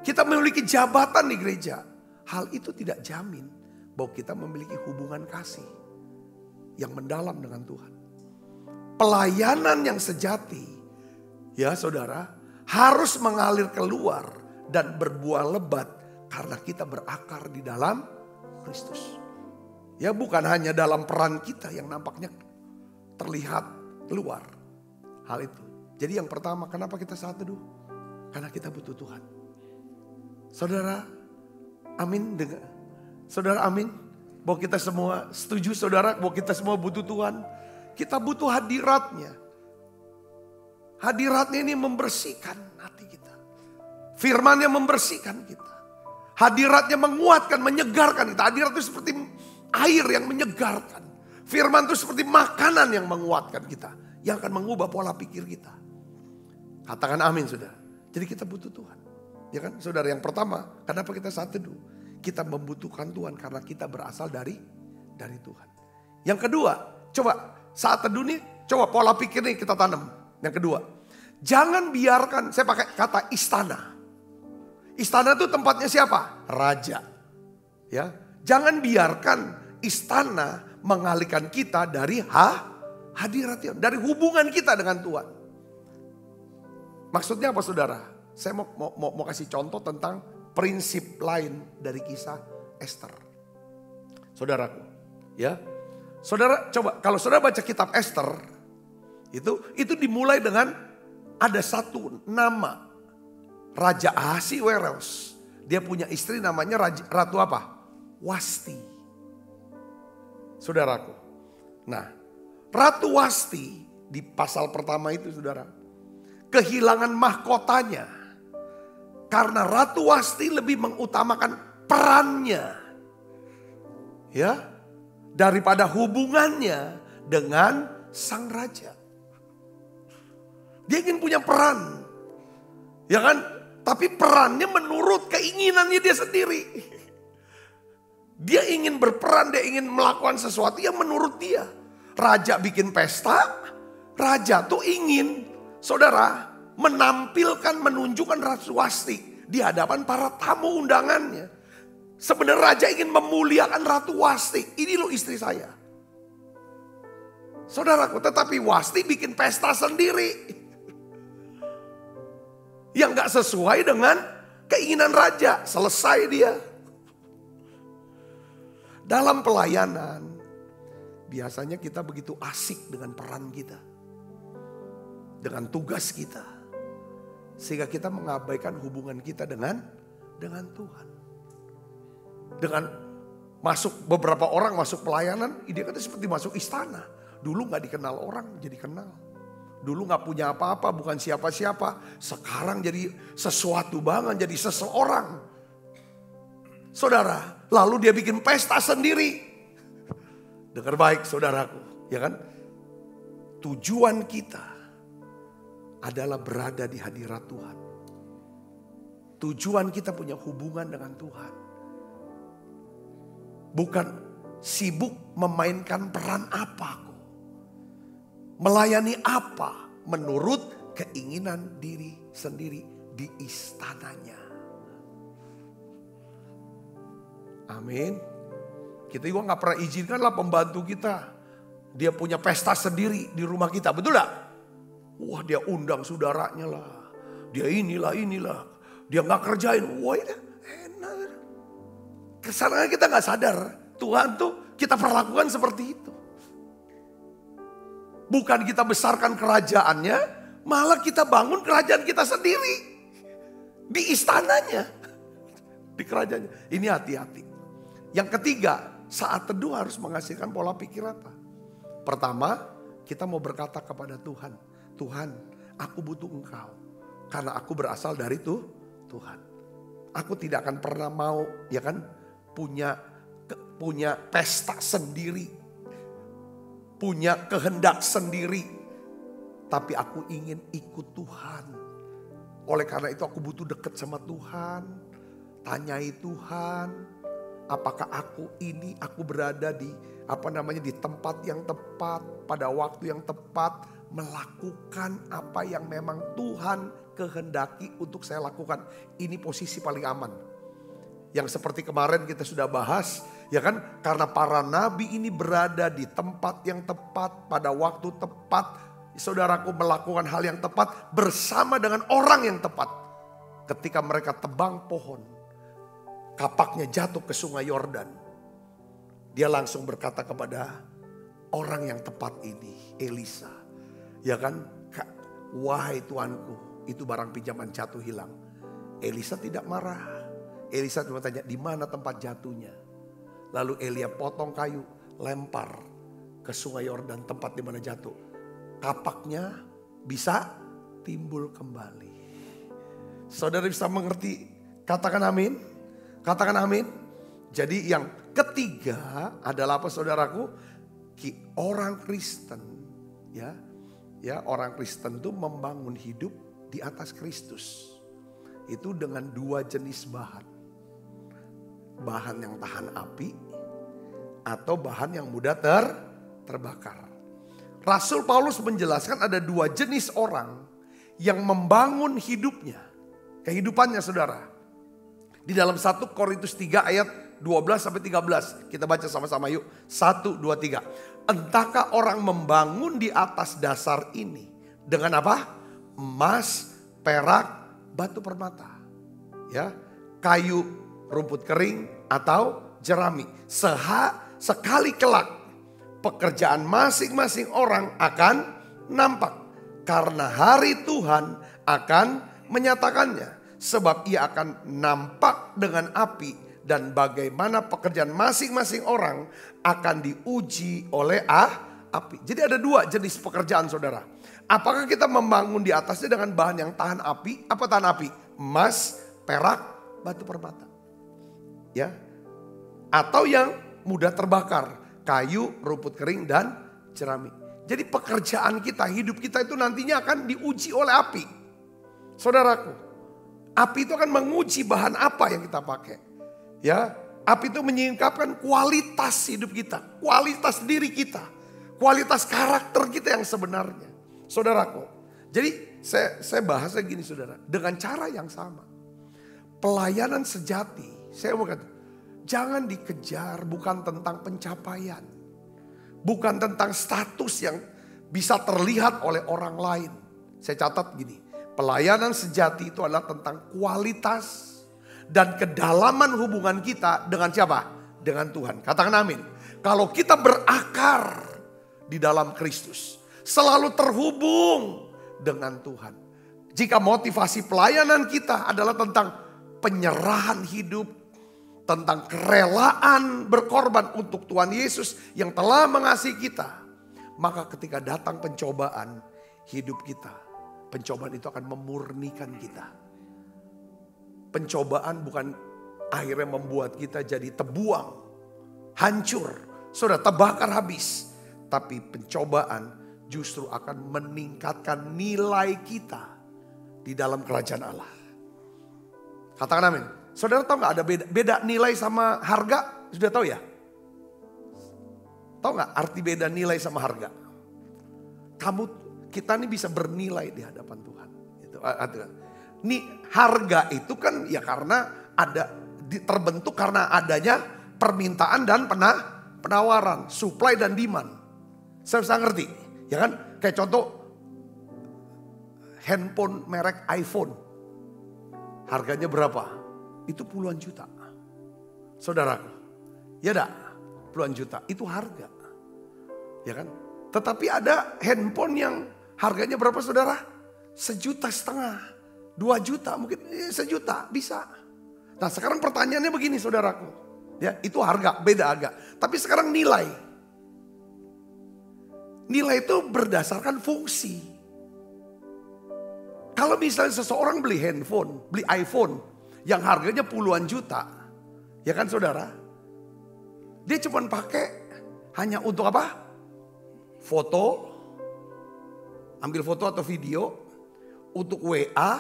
S3: Kita memiliki jabatan di gereja. Hal itu tidak jamin bahwa kita memiliki hubungan kasih yang mendalam dengan Tuhan. Pelayanan yang sejati, ya saudara, harus mengalir keluar dan berbuah lebat karena kita berakar di dalam Kristus. Ya, bukan hanya dalam peran kita yang nampaknya terlihat keluar hal itu. Jadi yang pertama, kenapa kita saat teduh? Karena kita butuh Tuhan. Saudara, amin dengar. Saudara amin. Bahwa kita semua setuju saudara, bahwa kita semua butuh Tuhan. Kita butuh hadiratnya. Hadiratnya ini membersihkan hati kita. Firman-Nya membersihkan kita. Hadiratnya menguatkan, menyegarkan kita. Hadirat itu seperti air yang menyegarkan. Firman itu seperti makanan yang menguatkan kita. Yang akan mengubah pola pikir kita. Katakan amin saudara. Jadi kita butuh Tuhan. Ya kan saudara, yang pertama, kenapa kita saat teduh? Kita membutuhkan Tuhan karena kita berasal dari Tuhan. Yang kedua, coba saat teduh nih, coba pola pikir nih kita tanam. Yang kedua, jangan biarkan, saya pakai kata istana. Istana itu tempatnya siapa? Raja. Ya, jangan biarkan istana mengalihkan kita dari hadirat Tuhan, dari hubungan kita dengan Tuhan. Maksudnya apa saudara? Saya mau kasih contoh tentang prinsip lain dari kisah Esther. Saudaraku, ya. Saudara coba kalau saudara baca kitab Esther, itu dimulai dengan ada satu nama, Raja Ahasiweros. Dia punya istri namanya Ratu apa? Wasti. Saudaraku. Nah, Ratu Wasti di pasal pertama itu saudara, kehilangan mahkotanya. Karena Ratu Wasti lebih mengutamakan perannya. Ya. Daripada hubungannya dengan sang raja. Dia ingin punya peran. Ya kan? Tapi perannya menurut keinginannya dia sendiri. Dia ingin berperan, dia ingin melakukan sesuatu yang menurut dia. Raja bikin pesta, raja tuh ingin, saudara, menampilkan, menunjukkan Ratu Wasti di hadapan para tamu undangannya. Sebenarnya raja ingin memuliakan Ratu Wasti. Ini loh istri saya. Saudaraku, tetapi Wasti bikin pesta sendiri. Yang gak sesuai dengan keinginan raja. Selesai dia. Dalam pelayanan, biasanya kita begitu asik dengan peran kita. Dengan tugas kita. Sehingga kita mengabaikan hubungan kita dengan Tuhan. Dengan beberapa orang masuk pelayanan, ide kata seperti masuk istana. Dulu gak dikenal orang, jadi kenal. Dulu gak punya apa-apa, bukan siapa-siapa. Sekarang jadi sesuatu banget, jadi seseorang. Saudara, lalu dia bikin pesta sendiri. Dengar baik saudaraku, ya kan? Tujuan kita adalah berada di hadirat Tuhan. Tujuan kita punya hubungan dengan Tuhan. Bukan sibuk memainkan peran apa. Melayani apa menurut keinginan diri sendiri di istananya. Amin. Kita juga gak pernah izinkanlah pembantu kita. Dia punya pesta sendiri di rumah kita, betul gak? Wah, dia undang saudaranya lah. Dia inilah. Dia gak kerjain. Wah, ini enak. Kesalahan kita gak sadar. Tuhan tuh kita perlakukan seperti itu. Bukan kita besarkan kerajaannya, malah kita bangun kerajaan kita sendiri. Di istananya, di kerajaannya. Ini hati-hati. Yang ketiga, saat teduh harus menghasilkan pola pikir apa? Pertama, kita mau berkata kepada Tuhan, Tuhan, aku butuh Engkau. Karena aku berasal dari Tuhan. Aku tidak akan pernah mau, ya kan, punya pesta sendiri, punya kehendak sendiri. Tapi aku ingin ikut Tuhan. Oleh karena itu aku butuh dekat sama Tuhan. Tanyai Tuhan, apakah aku berada di di tempat yang tepat, pada waktu yang tepat, melakukan apa yang memang Tuhan kehendaki untuk saya lakukan. Ini posisi paling aman. Yang seperti kemarin kita sudah bahas, ya kan? Karena para nabi ini berada di tempat yang tepat, pada waktu tepat. Saudaraku melakukan hal yang tepat bersama dengan orang yang tepat. Ketika mereka tebang pohon, kapaknya jatuh ke sungai Yordan. Dia langsung berkata kepada orang yang tepat ini, Elisa. Ya kan, wahai tuanku, itu barang pinjaman jatuh hilang. Elisa tidak marah. Elisa cuma tanya, di mana tempat jatuhnya? Lalu Elia potong kayu, lempar ke sungai Yordan, tempat di mana jatuh. Kapaknya bisa timbul kembali. Saudara bisa mengerti? Katakan amin. Katakan amin. Jadi yang ketiga adalah apa, saudaraku? Orang Kristen, ya orang Kristen itu membangun hidup di atas Kristus. Itu dengan dua jenis bahan. Bahan yang tahan api atau bahan yang mudah terbakar. Rasul Paulus menjelaskan ada dua jenis orang yang membangun hidupnya, kehidupannya, saudara. Di dalam 1 Korintus 3 ayat 12-13. Kita baca sama-sama yuk. 1, 2, 3. Entahkah orang membangun di atas dasar ini dengan apa? Emas, perak, batu permata. Ya, kayu, rumput kering atau jerami. Sekali kelak pekerjaan masing-masing orang akan nampak. Karena hari Tuhan akan menyatakannya. Sebab ia akan nampak dengan api. Dan bagaimana pekerjaan masing-masing orang akan diuji oleh api. Jadi ada dua jenis pekerjaan, saudara. Apakah kita membangun di atasnya dengan bahan yang tahan api? Apa tahan api? Emas, perak, batu permata. Ya. Atau yang mudah terbakar. Kayu, rumput kering, dan jerami. Jadi pekerjaan kita, hidup kita itu nantinya akan diuji oleh api. Saudaraku, api itu akan menguji bahan apa yang kita pakai. Ya, api itu menyingkapkan kualitas hidup kita, kualitas diri kita, kualitas karakter kita yang sebenarnya. Saudaraku, jadi saya bahasnya gini, saudara, dengan cara yang sama. Pelayanan sejati, saya mau kata, jangan dikejar bukan tentang pencapaian. Bukan tentang status yang bisa terlihat oleh orang lain. Saya catat gini, pelayanan sejati itu adalah tentang kualitas dan kedalaman hubungan kita dengan siapa? Dengan Tuhan. Katakan amin. Kalau kita berakar di dalam Kristus, selalu terhubung dengan Tuhan. Jika motivasi pelayanan kita adalah tentang penyerahan hidup, tentang kerelaan berkorban untuk Tuhan Yesus yang telah mengasihi kita. Maka ketika datang pencobaan hidup kita, pencobaan itu akan memurnikan kita. Pencobaan bukan akhirnya membuat kita jadi terbuang, hancur, sudah terbakar habis. Tapi pencobaan justru akan meningkatkan nilai kita di dalam kerajaan Allah. Katakan amin. Saudara tahu gak ada beda nilai sama harga? Sudah tahu ya? Tahu gak arti beda nilai sama harga? Kita ini bisa bernilai di hadapan Tuhan. Ini harga itu kan ya karena terbentuk karena adanya permintaan dan penawaran, supply dan demand. Saya bisa ngerti, ya kan? Kayak contoh handphone merek iPhone, harganya berapa? Itu puluhan juta. Saudara, ya dah. puluhan juta. Itu harga. Ya kan? Tetapi ada handphone yang harganya berapa saudara? 1,5 juta, 2 juta mungkin, 1 juta bisa. Nah sekarang pertanyaannya begini saudaraku. Ya, itu harga, beda agak. Tapi sekarang nilai. Nilai itu berdasarkan fungsi. Kalau misalnya seseorang beli handphone, beli iPhone yang harganya puluhan juta, ya kan saudara? Dia cuma pakai hanya untuk apa? Foto, ambil foto atau video, untuk WA,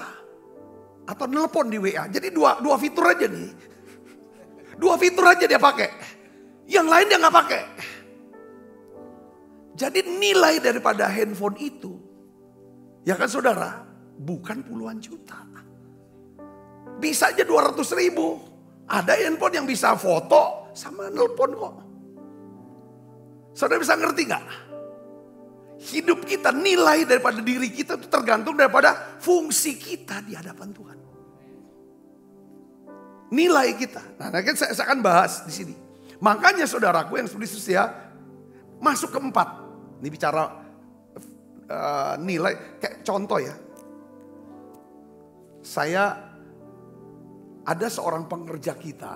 S3: atau nelpon di WA. Jadi dua fitur aja nih. 2 fitur aja dia pakai. Yang lain dia nggak pakai. Jadi nilai daripada handphone itu, ya kan saudara, bukan puluhan juta. Bisa aja 200.000. Ada handphone yang bisa foto sama nelpon kok. Saudara bisa ngerti gak? Hidup kita, nilai daripada diri kita itu tergantung daripada fungsi kita di hadapan Tuhan. Nilai kita. Nah, saya akan bahas di sini. Makanya saudaraku yang seperti itu ya, masuk ke 4. Ini bicara nilai, kayak contoh ya. Saya ada seorang pengerja kita,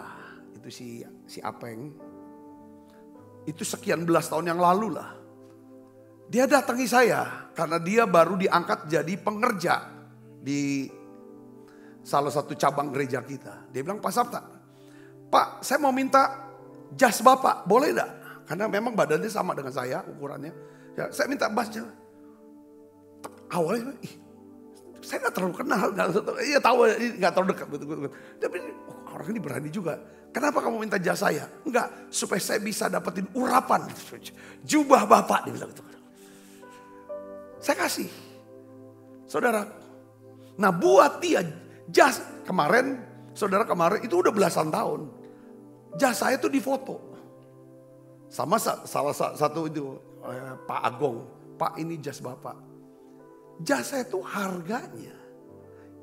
S3: itu si Apeng. Itu sekian belas tahun yang lalu lah. Dia datangi saya karena dia baru diangkat jadi pengerja di salah satu cabang gereja kita. Dia bilang, Pak Sabta, Pak saya mau minta jas Bapak, boleh enggak? Karena memang badannya sama dengan saya ukurannya. Ya, saya minta jasnya. Awalnya, saya gak terlalu kenal. Iya tahu, gak terlalu dekat. Betul. Tapi orang ini berani juga. Kenapa kamu minta jas saya? Enggak, supaya saya bisa dapetin urapan. Jubah Bapak, dia bilang gitu. Saya kasih. Saudara. Nah buat dia jas kemarin, saudara kemarin itu udah belasan tahun. Jas saya tuh difoto. Sama salah satu itu Pak Agong. Pak ini jas Bapak. Jas saya tuh harganya.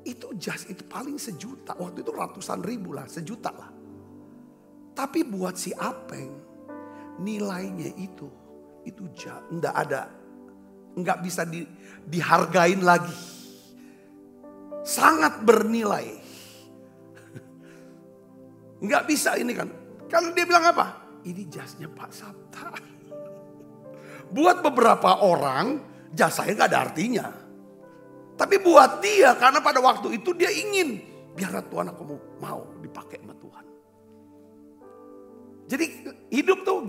S3: Itu jas itu paling 1 juta. Waktu itu ratusan ribu lah, 1 juta lah. Tapi buat si Apeng nilainya itu enggak ada. Enggak bisa dihargain lagi. Sangat bernilai. Enggak bisa ini kan. Kalau dia bilang apa? Ini jasnya Pak Sabta. Buat beberapa orang jas saya enggak ada artinya. Tapi buat dia karena pada waktu itu dia ingin. Biar Tuhan aku mau dipakai sama Tuhan. Jadi hidup tuh.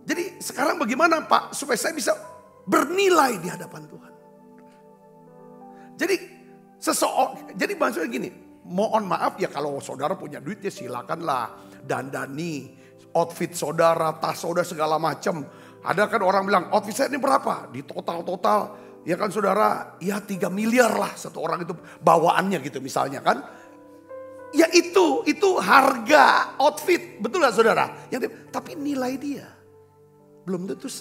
S3: Jadi sekarang bagaimana Pak supaya saya bisa bernilai di hadapan Tuhan. Jadi jadi maksudnya gini, mohon maaf ya kalau saudara punya duit ya silakanlah dandani, outfit saudara, tas saudara segala macam. Ada kan orang bilang outfit saya ini berapa? Di total ya kan saudara, ya 3 miliar lah satu orang itu bawaannya gitu misalnya kan. Ya itu harga outfit, betul gak saudara? Tapi nilai dia belum tentu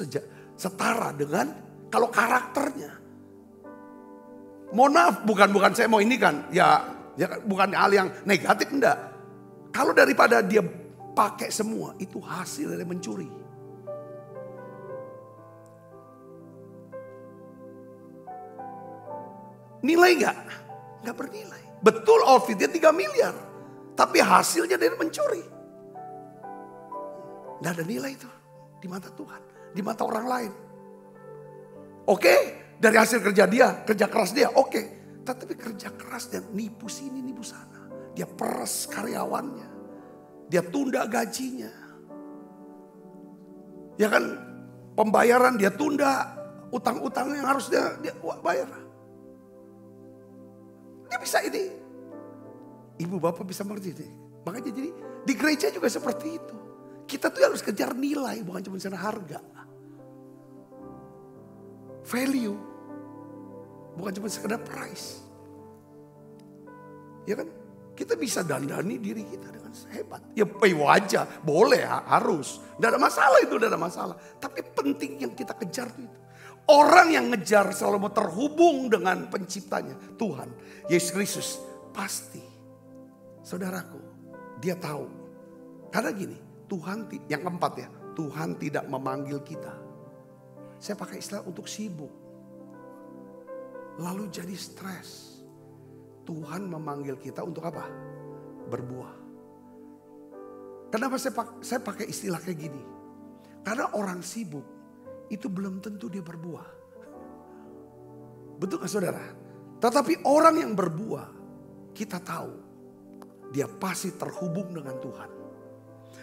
S3: setara dengan kalau karakternya. Mohon maaf, bukan saya mau ini kan, ya bukan hal yang negatif, enggak. Kalau daripada dia pakai semua, itu hasil dari mencuri. Nilai enggak? Enggak bernilai. Betul outfitnya 3 miliar, tapi hasilnya dari mencuri. Enggak ada nilai itu di mata Tuhan, di mata orang lain. Oke, dari hasil kerja keras dia, oke. Tetapi kerja keras dan nipu sini, nipu sana. Dia peres karyawannya. Dia tunda gajinya. Ya kan, pembayaran dia tunda. Utang-utang yang harus dia bayar. Dia bisa ini. Ibu bapak bisa mengerti ini. Makanya jadi di gereja juga seperti itu. Kita tuh harus kejar nilai, bukan cuma secara harga. Value. Bukan cuma sekedar price. Ya kan? Kita bisa dandani diri kita dengan hebat. Ya wajar, boleh, harus. Tidak ada masalah itu, tidak ada masalah. Tapi penting yang kita kejar itu. Orang yang ngejar selalu mau terhubung dengan penciptanya. Tuhan, Yesus Kristus. Pasti. Saudaraku, dia tahu. Karena gini, Tuhan yang keempat ya. Tuhan tidak memanggil kita. Saya pakai istilah untuk sibuk. Lalu jadi stres. Tuhan memanggil kita untuk apa? Berbuah. Kenapa saya pakai istilah kayak gini? Karena orang sibuk itu belum tentu dia berbuah. Betul gak saudara? Tetapi orang yang berbuah, kita tahu dia pasti terhubung dengan Tuhan.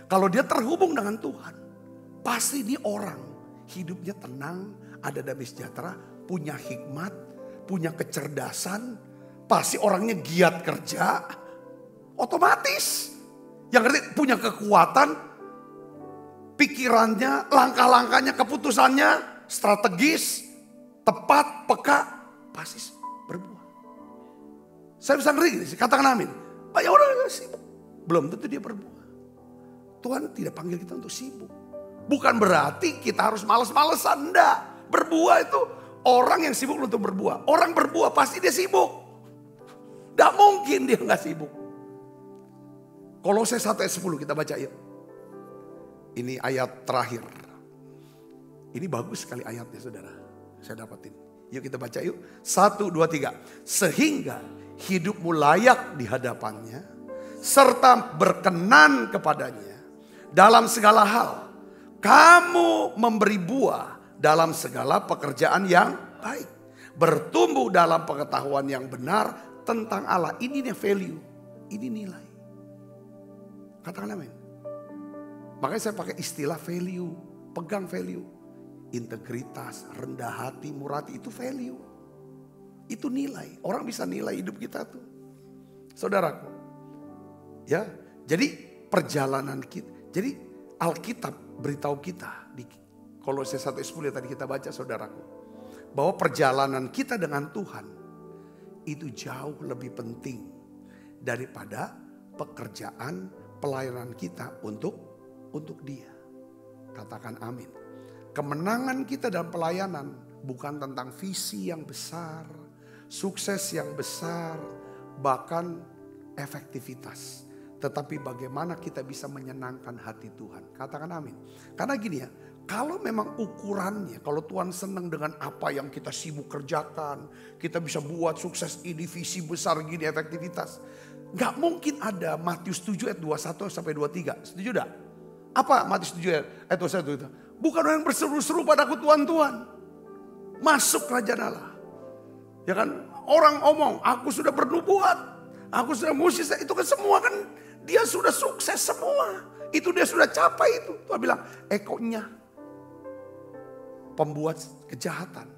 S3: Kalau dia terhubung dengan Tuhan, pasti dia orang hidupnya tenang, ada damai sejahtera, punya hikmat, punya kecerdasan, pasti orangnya giat kerja, otomatis. Yang ngerti punya kekuatan, pikirannya, langkah-langkahnya, keputusannya strategis, tepat, peka, pasti berbuah. Saya bisa ngeri gini, katakan amin. Ya orang sibuk, belum tentu dia berbuah. Tuhan tidak panggil kita untuk sibuk. Bukan berarti kita harus malas-malesan, enggak. Berbuah itu orang yang sibuk untuk berbuah. Orang berbuah pasti dia sibuk. Tidak mungkin dia nggak sibuk. Kolose 1 ayat 10 kita baca yuk. Ini ayat terakhir. Ini bagus sekali ayatnya saudara. Saya dapatin. Yuk kita baca yuk. 1, 2, 3. Sehingga hidupmu layak di hadapannya. Serta berkenan kepadanya. Dalam segala hal. Kamu memberi buah dalam segala pekerjaan yang baik. Bertumbuh dalam pengetahuan yang benar tentang Allah. Ini nih value. Ini nilai. Katakan amin. Makanya saya pakai istilah value. Pegang value. Integritas, rendah hati, murah hati itu value. Itu nilai. Orang bisa nilai hidup kita tuh. Saudaraku. Ya, jadi perjalanan kita. Jadi Alkitab beritahu kita di Kolose 1:10 tadi kita baca saudaraku. Bahwa perjalanan kita dengan Tuhan itu jauh lebih penting daripada pekerjaan pelayanan kita untuk Dia. Katakan amin. Kemenangan kita dalam pelayanan bukan tentang visi yang besar, sukses yang besar, bahkan efektivitas. Tetapi bagaimana kita bisa menyenangkan hati Tuhan. Katakan amin. Karena gini ya, kalau memang ukurannya, kalau Tuhan senang dengan apa yang kita sibuk kerjakan, kita bisa buat sukses ini, visi besar gini, efektivitas. Gak mungkin ada Matius 7 ayat 21 sampai 23. Setuju gak? Apa Matius 7 ayat 21 itu? Bukan orang yang berseru-seru padaku Tuhan. Masuk kerajaan Allah. Ya kan? Orang ngomong, aku sudah bernubuat. Aku sudah musisi. Itu kan semua kan dia sudah sukses semua. Itu dia sudah capai itu. Tuhan bilang, ekonya pembuat kejahatan.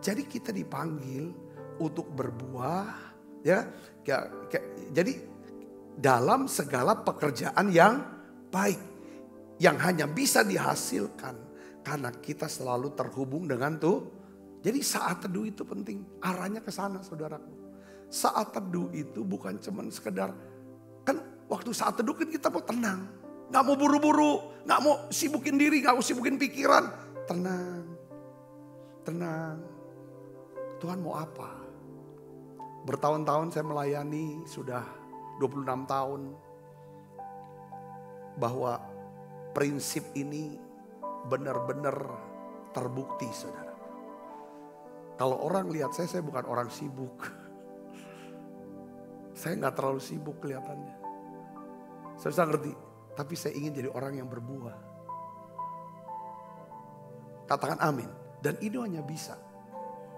S3: Jadi kita dipanggil untuk berbuah. Ya, jadi dalam segala pekerjaan yang baik. Yang hanya bisa dihasilkan karena kita selalu terhubung dengan Tuhan. Jadi saat teduh itu penting. Arahnya ke sana saudaraku. Saat teduh itu bukan cuman sekedar. Kan waktu saat teduh kan kita mau tenang. Gak mau buru-buru. Gak mau sibukin diri. Gak mau sibukin pikiran. Tenang. Tenang. Tuhan mau apa? Bertahun-tahun saya melayani. Sudah 26 tahun. Bahwa prinsip ini benar-benar terbukti saudara. Kalau orang lihat saya bukan orang sibuk. Saya gak terlalu sibuk kelihatannya. Saya bisa ngerti. Tapi saya ingin jadi orang yang berbuah. Katakan amin. Dan ini hanya bisa.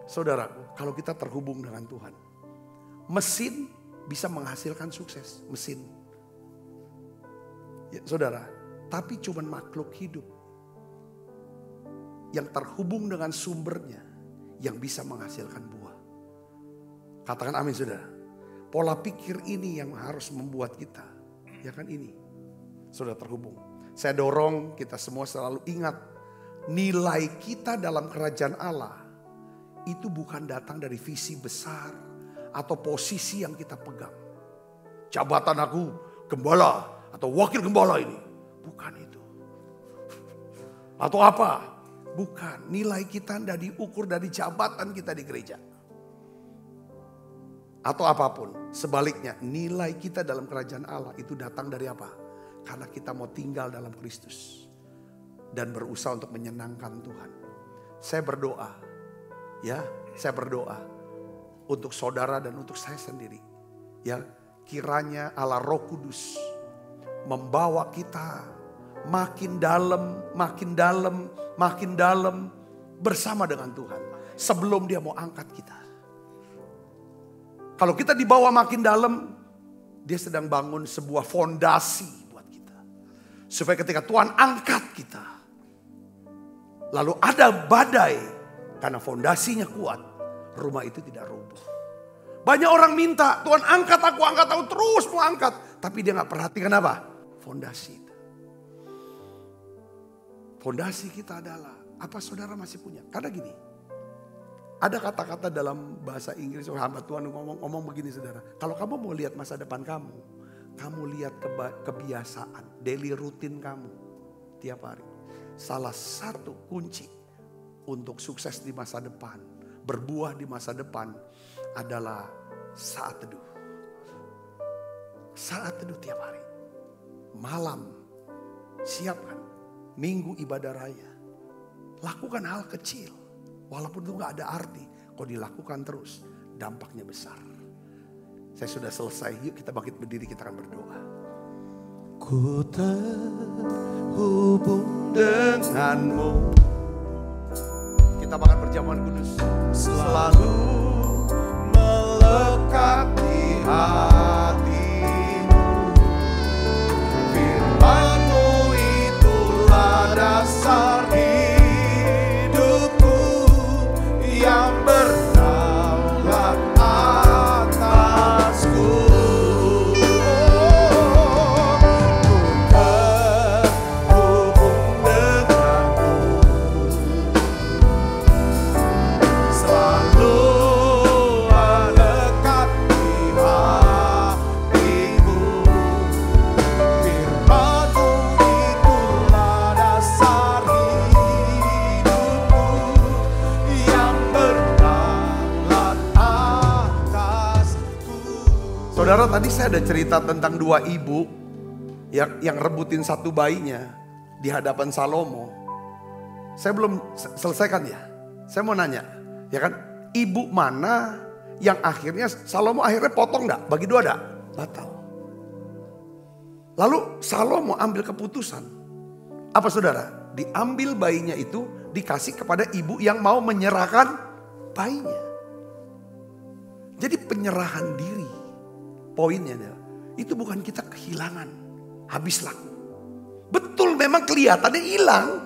S3: Saudaraku, kalau kita terhubung dengan Tuhan. Mesin bisa menghasilkan sukses. Mesin. Ya, saudara. Tapi cuma makhluk hidup. Yang terhubung dengan sumbernya. Yang bisa menghasilkan buah. Katakan amin saudara. Pola pikir ini yang harus membuat kita. Ya kan ini. Sudah terhubung. Saya dorong kita semua selalu ingat. Nilai kita dalam kerajaan Allah. Itu bukan datang dari visi besar. Atau posisi yang kita pegang. Jabatan aku gembala. Atau wakil gembala ini. Bukan itu. Atau apa? Bukan. Nilai kita tidak diukur dari jabatan kita di gereja. Atau apapun. Sebaliknya nilai kita dalam kerajaan Allah itu datang dari apa? Karena kita mau tinggal dalam Kristus. dan berusaha untuk menyenangkan Tuhan. Saya berdoa, ya, saya berdoa untuk saudara dan untuk saya sendiri. Ya, kiranya Allah Roh Kudus membawa kita makin dalam, makin dalam, makin dalam bersama dengan Tuhan. Sebelum dia mau angkat kita. Kalau kita dibawa makin dalam, dia sedang bangun sebuah fondasi buat kita. Supaya ketika Tuhan angkat kita, lalu ada badai, karena fondasinya kuat, rumah itu tidak rubuh. Banyak orang minta, Tuhan angkat aku terus mau angkat. Tapi dia gak perhatikan apa? Fondasi itu. Fondasi kita adalah, apa saudara masih punya? Karena gini, ada kata-kata dalam bahasa Inggris, hamba Tuhan ngomong begini saudara. Kalau kamu mau lihat masa depan kamu lihat kebiasaan, daily rutin kamu tiap hari. Salah satu kunci untuk sukses di masa depan, berbuah di masa depan adalah saat teduh. Saat teduh tiap hari. Malam, siapkan. Minggu ibadah raya. Lakukan hal kecil. Walaupun itu gak ada arti. Kalau dilakukan terus, dampaknya besar. Saya sudah selesai. Yuk kita bangkit berdiri, kita akan berdoa. Ku terhubung denganmu. Kita makan perjamuan kudus. Selalu melekat di hatimu. Firman-Mu itulah dasar hidupku yang berdaulat atasku. Saudara, tadi saya ada cerita tentang dua ibu yang rebutin satu bayinya di hadapan Salomo. Saya belum selesaikan ya. Saya mau nanya, ya kan? Ibu mana yang akhirnya Salomo akhirnya potong enggak? Bagi dua enggak? Batal. Lalu Salomo ambil keputusan. Apa saudara? Diambil bayinya itu dikasih kepada ibu yang mau menyerahkan bayinya. Jadi penyerahan diri. Poinnya itu bukan kita kehilangan, habis laku. Betul memang kelihatannya hilang.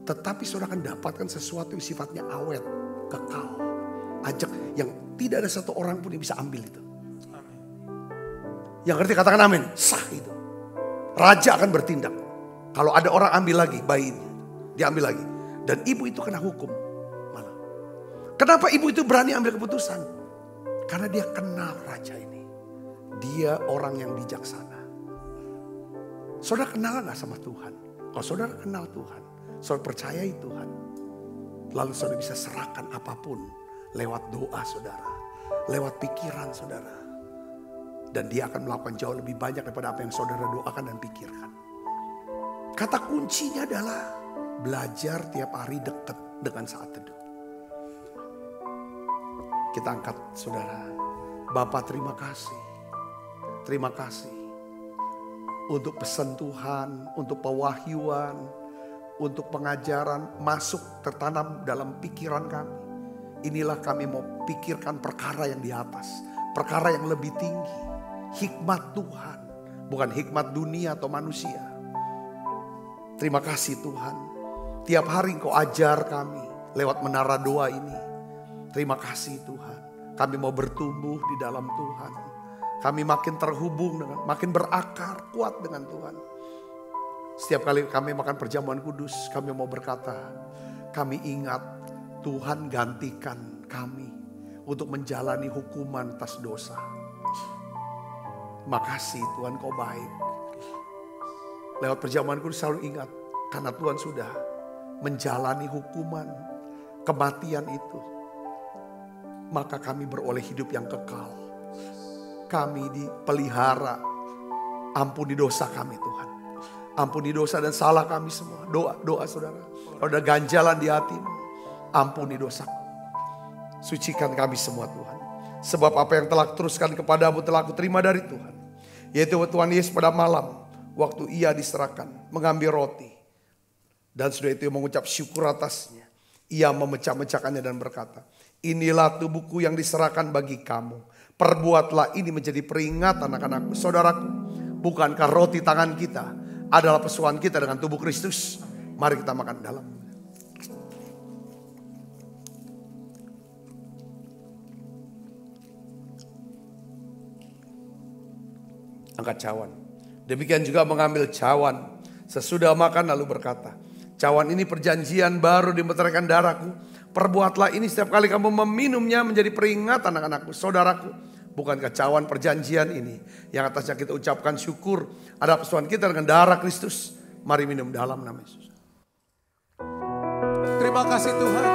S3: Tetapi saudara akan dapatkan sesuatu yang sifatnya awet, kekal, ajak yang tidak ada satu orang pun yang bisa ambil itu. Amin. Yang ngerti katakan amin, sah itu. Raja akan bertindak. Kalau ada orang ambil lagi bayinya, diambil lagi. Dan ibu itu kena hukum malah. Kenapa ibu itu berani ambil keputusan? Karena dia kenal raja ini. Dia orang yang bijaksana. Saudara kenal gak sama Tuhan? Kalau saudara kenal Tuhan, saudara percayai Tuhan. Lalu saudara bisa serahkan apapun lewat doa saudara. Lewat pikiran saudara. Dan dia akan melakukan jauh lebih banyak daripada apa yang saudara doakan dan pikirkan. Kata kuncinya adalah belajar tiap hari dekat dengan saat teduh. Kita angkat saudara. Bapa terima kasih. Terima kasih. Untuk pesan Tuhan, untuk pewahyuan, untuk pengajaran masuk tertanam dalam pikiran kami. Inilah kami mau pikirkan perkara yang di atas. Perkara yang lebih tinggi. Hikmat Tuhan. Bukan hikmat dunia atau manusia. Terima kasih Tuhan. Tiap hari Engkau ajar kami lewat menara doa ini. Terima kasih Tuhan. Kami mau bertumbuh di dalam Tuhan. Kami makin terhubung dengan, makin berakar kuat dengan Tuhan. Setiap kali kami makan perjamuan kudus, kami mau berkata, kami ingat Tuhan gantikan kami untuk menjalani hukuman atas dosa. Makasih Tuhan Kau baik. Lewat perjamuan kudus selalu ingat, karena Tuhan sudah menjalani hukuman kematian itu. Maka kami beroleh hidup yang kekal. Kami dipelihara. Ampuni dosa kami Tuhan. Ampuni dosa dan salah kami semua. Doa saudara. Kalau ada ganjalan di hatimu, ampuni dosa. Sucikan kami semua Tuhan. Sebab apa yang telah teruskan kepadamu telah aku terima dari Tuhan. Yaitu Tuhan Yesus pada malam, waktu ia diserahkan, mengambil roti. Dan sudah itu mengucap syukur atasnya. Ia memecah-mecahkannya dan berkata, inilah tubuhku yang diserahkan bagi kamu. Perbuatlah ini menjadi peringatan anak-anakku. Saudaraku, bukankah roti tangan kita adalah pesuhan kita dengan tubuh Kristus? Mari kita makan dalam. Angkat cawan. Demikian juga mengambil cawan. Sesudah makan lalu berkata, cawan ini perjanjian baru dimeteraikan darahku. Perbuatlah ini setiap kali kamu meminumnya menjadi peringatan anak-anakku. Saudaraku, bukankah cawan perjanjian ini yang atasnya kita ucapkan syukur ada pesuhan kita dengan darah Kristus? Mari minum dalam nama Yesus.
S2: Terima kasih Tuhan.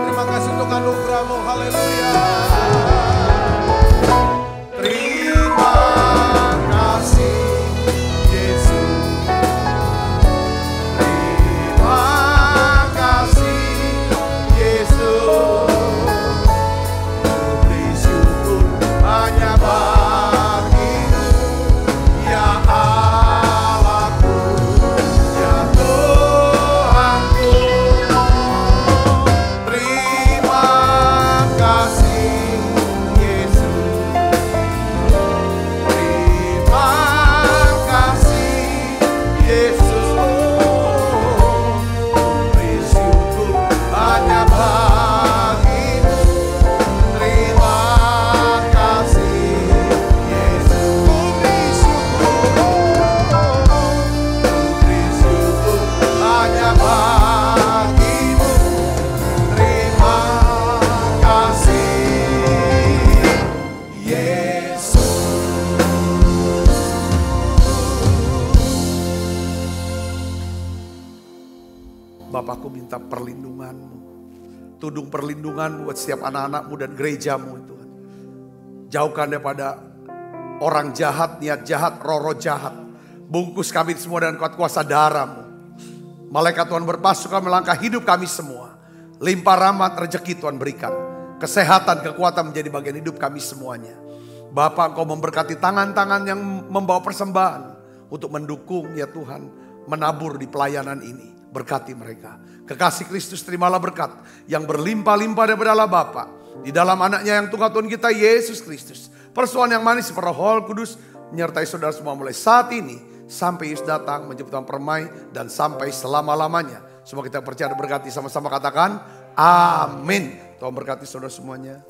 S2: Terima kasih untuk anugerah-Mu. Haleluya. Terima kasih Yesus. Terima kasih Yesus. Beri syukur hanya bagi-Mu, ya Allahku, ya Tuhanku. Terima kasih Yesus. Terima kasih Yesus. Beri syukur hanya bagi-Mu. Terima kasih Yesus. Beri syukur hanya bagi-Mu. Terima kasih Yesus.
S3: Bapakku minta perlindungan-Mu. Tudung perlindungan buat setiap anak-anak-Mu dan gereja-Mu Tuhan. Jauhkan daripada orang jahat, niat jahat, roh-roh jahat. Bungkus kami semua dengan kuat kuasa darah-Mu. Malaikat Tuhan berpasukan melangkah hidup kami semua. Limpah rahmat rezeki Tuhan berikan. Kesehatan, kekuatan menjadi bagian hidup kami semuanya. Bapa, Engkau memberkati tangan-tangan yang membawa persembahan untuk mendukung ya Tuhan, menabur di pelayanan ini. Berkati mereka. Kekasih Kristus terimalah berkat yang berlimpah-limpah daripada Allah Bapa. Di dalam anaknya yang tunggal Tuhan kita Yesus Kristus. Persoalan yang manis seperti Roh Kudus menyertai saudara semua mulai saat ini sampai Yesus datang menjemput Tuhan permai dan sampai selama-lamanya. Semua kita percaya berkati sama-sama katakan amin. Tuhan berkati saudara semuanya.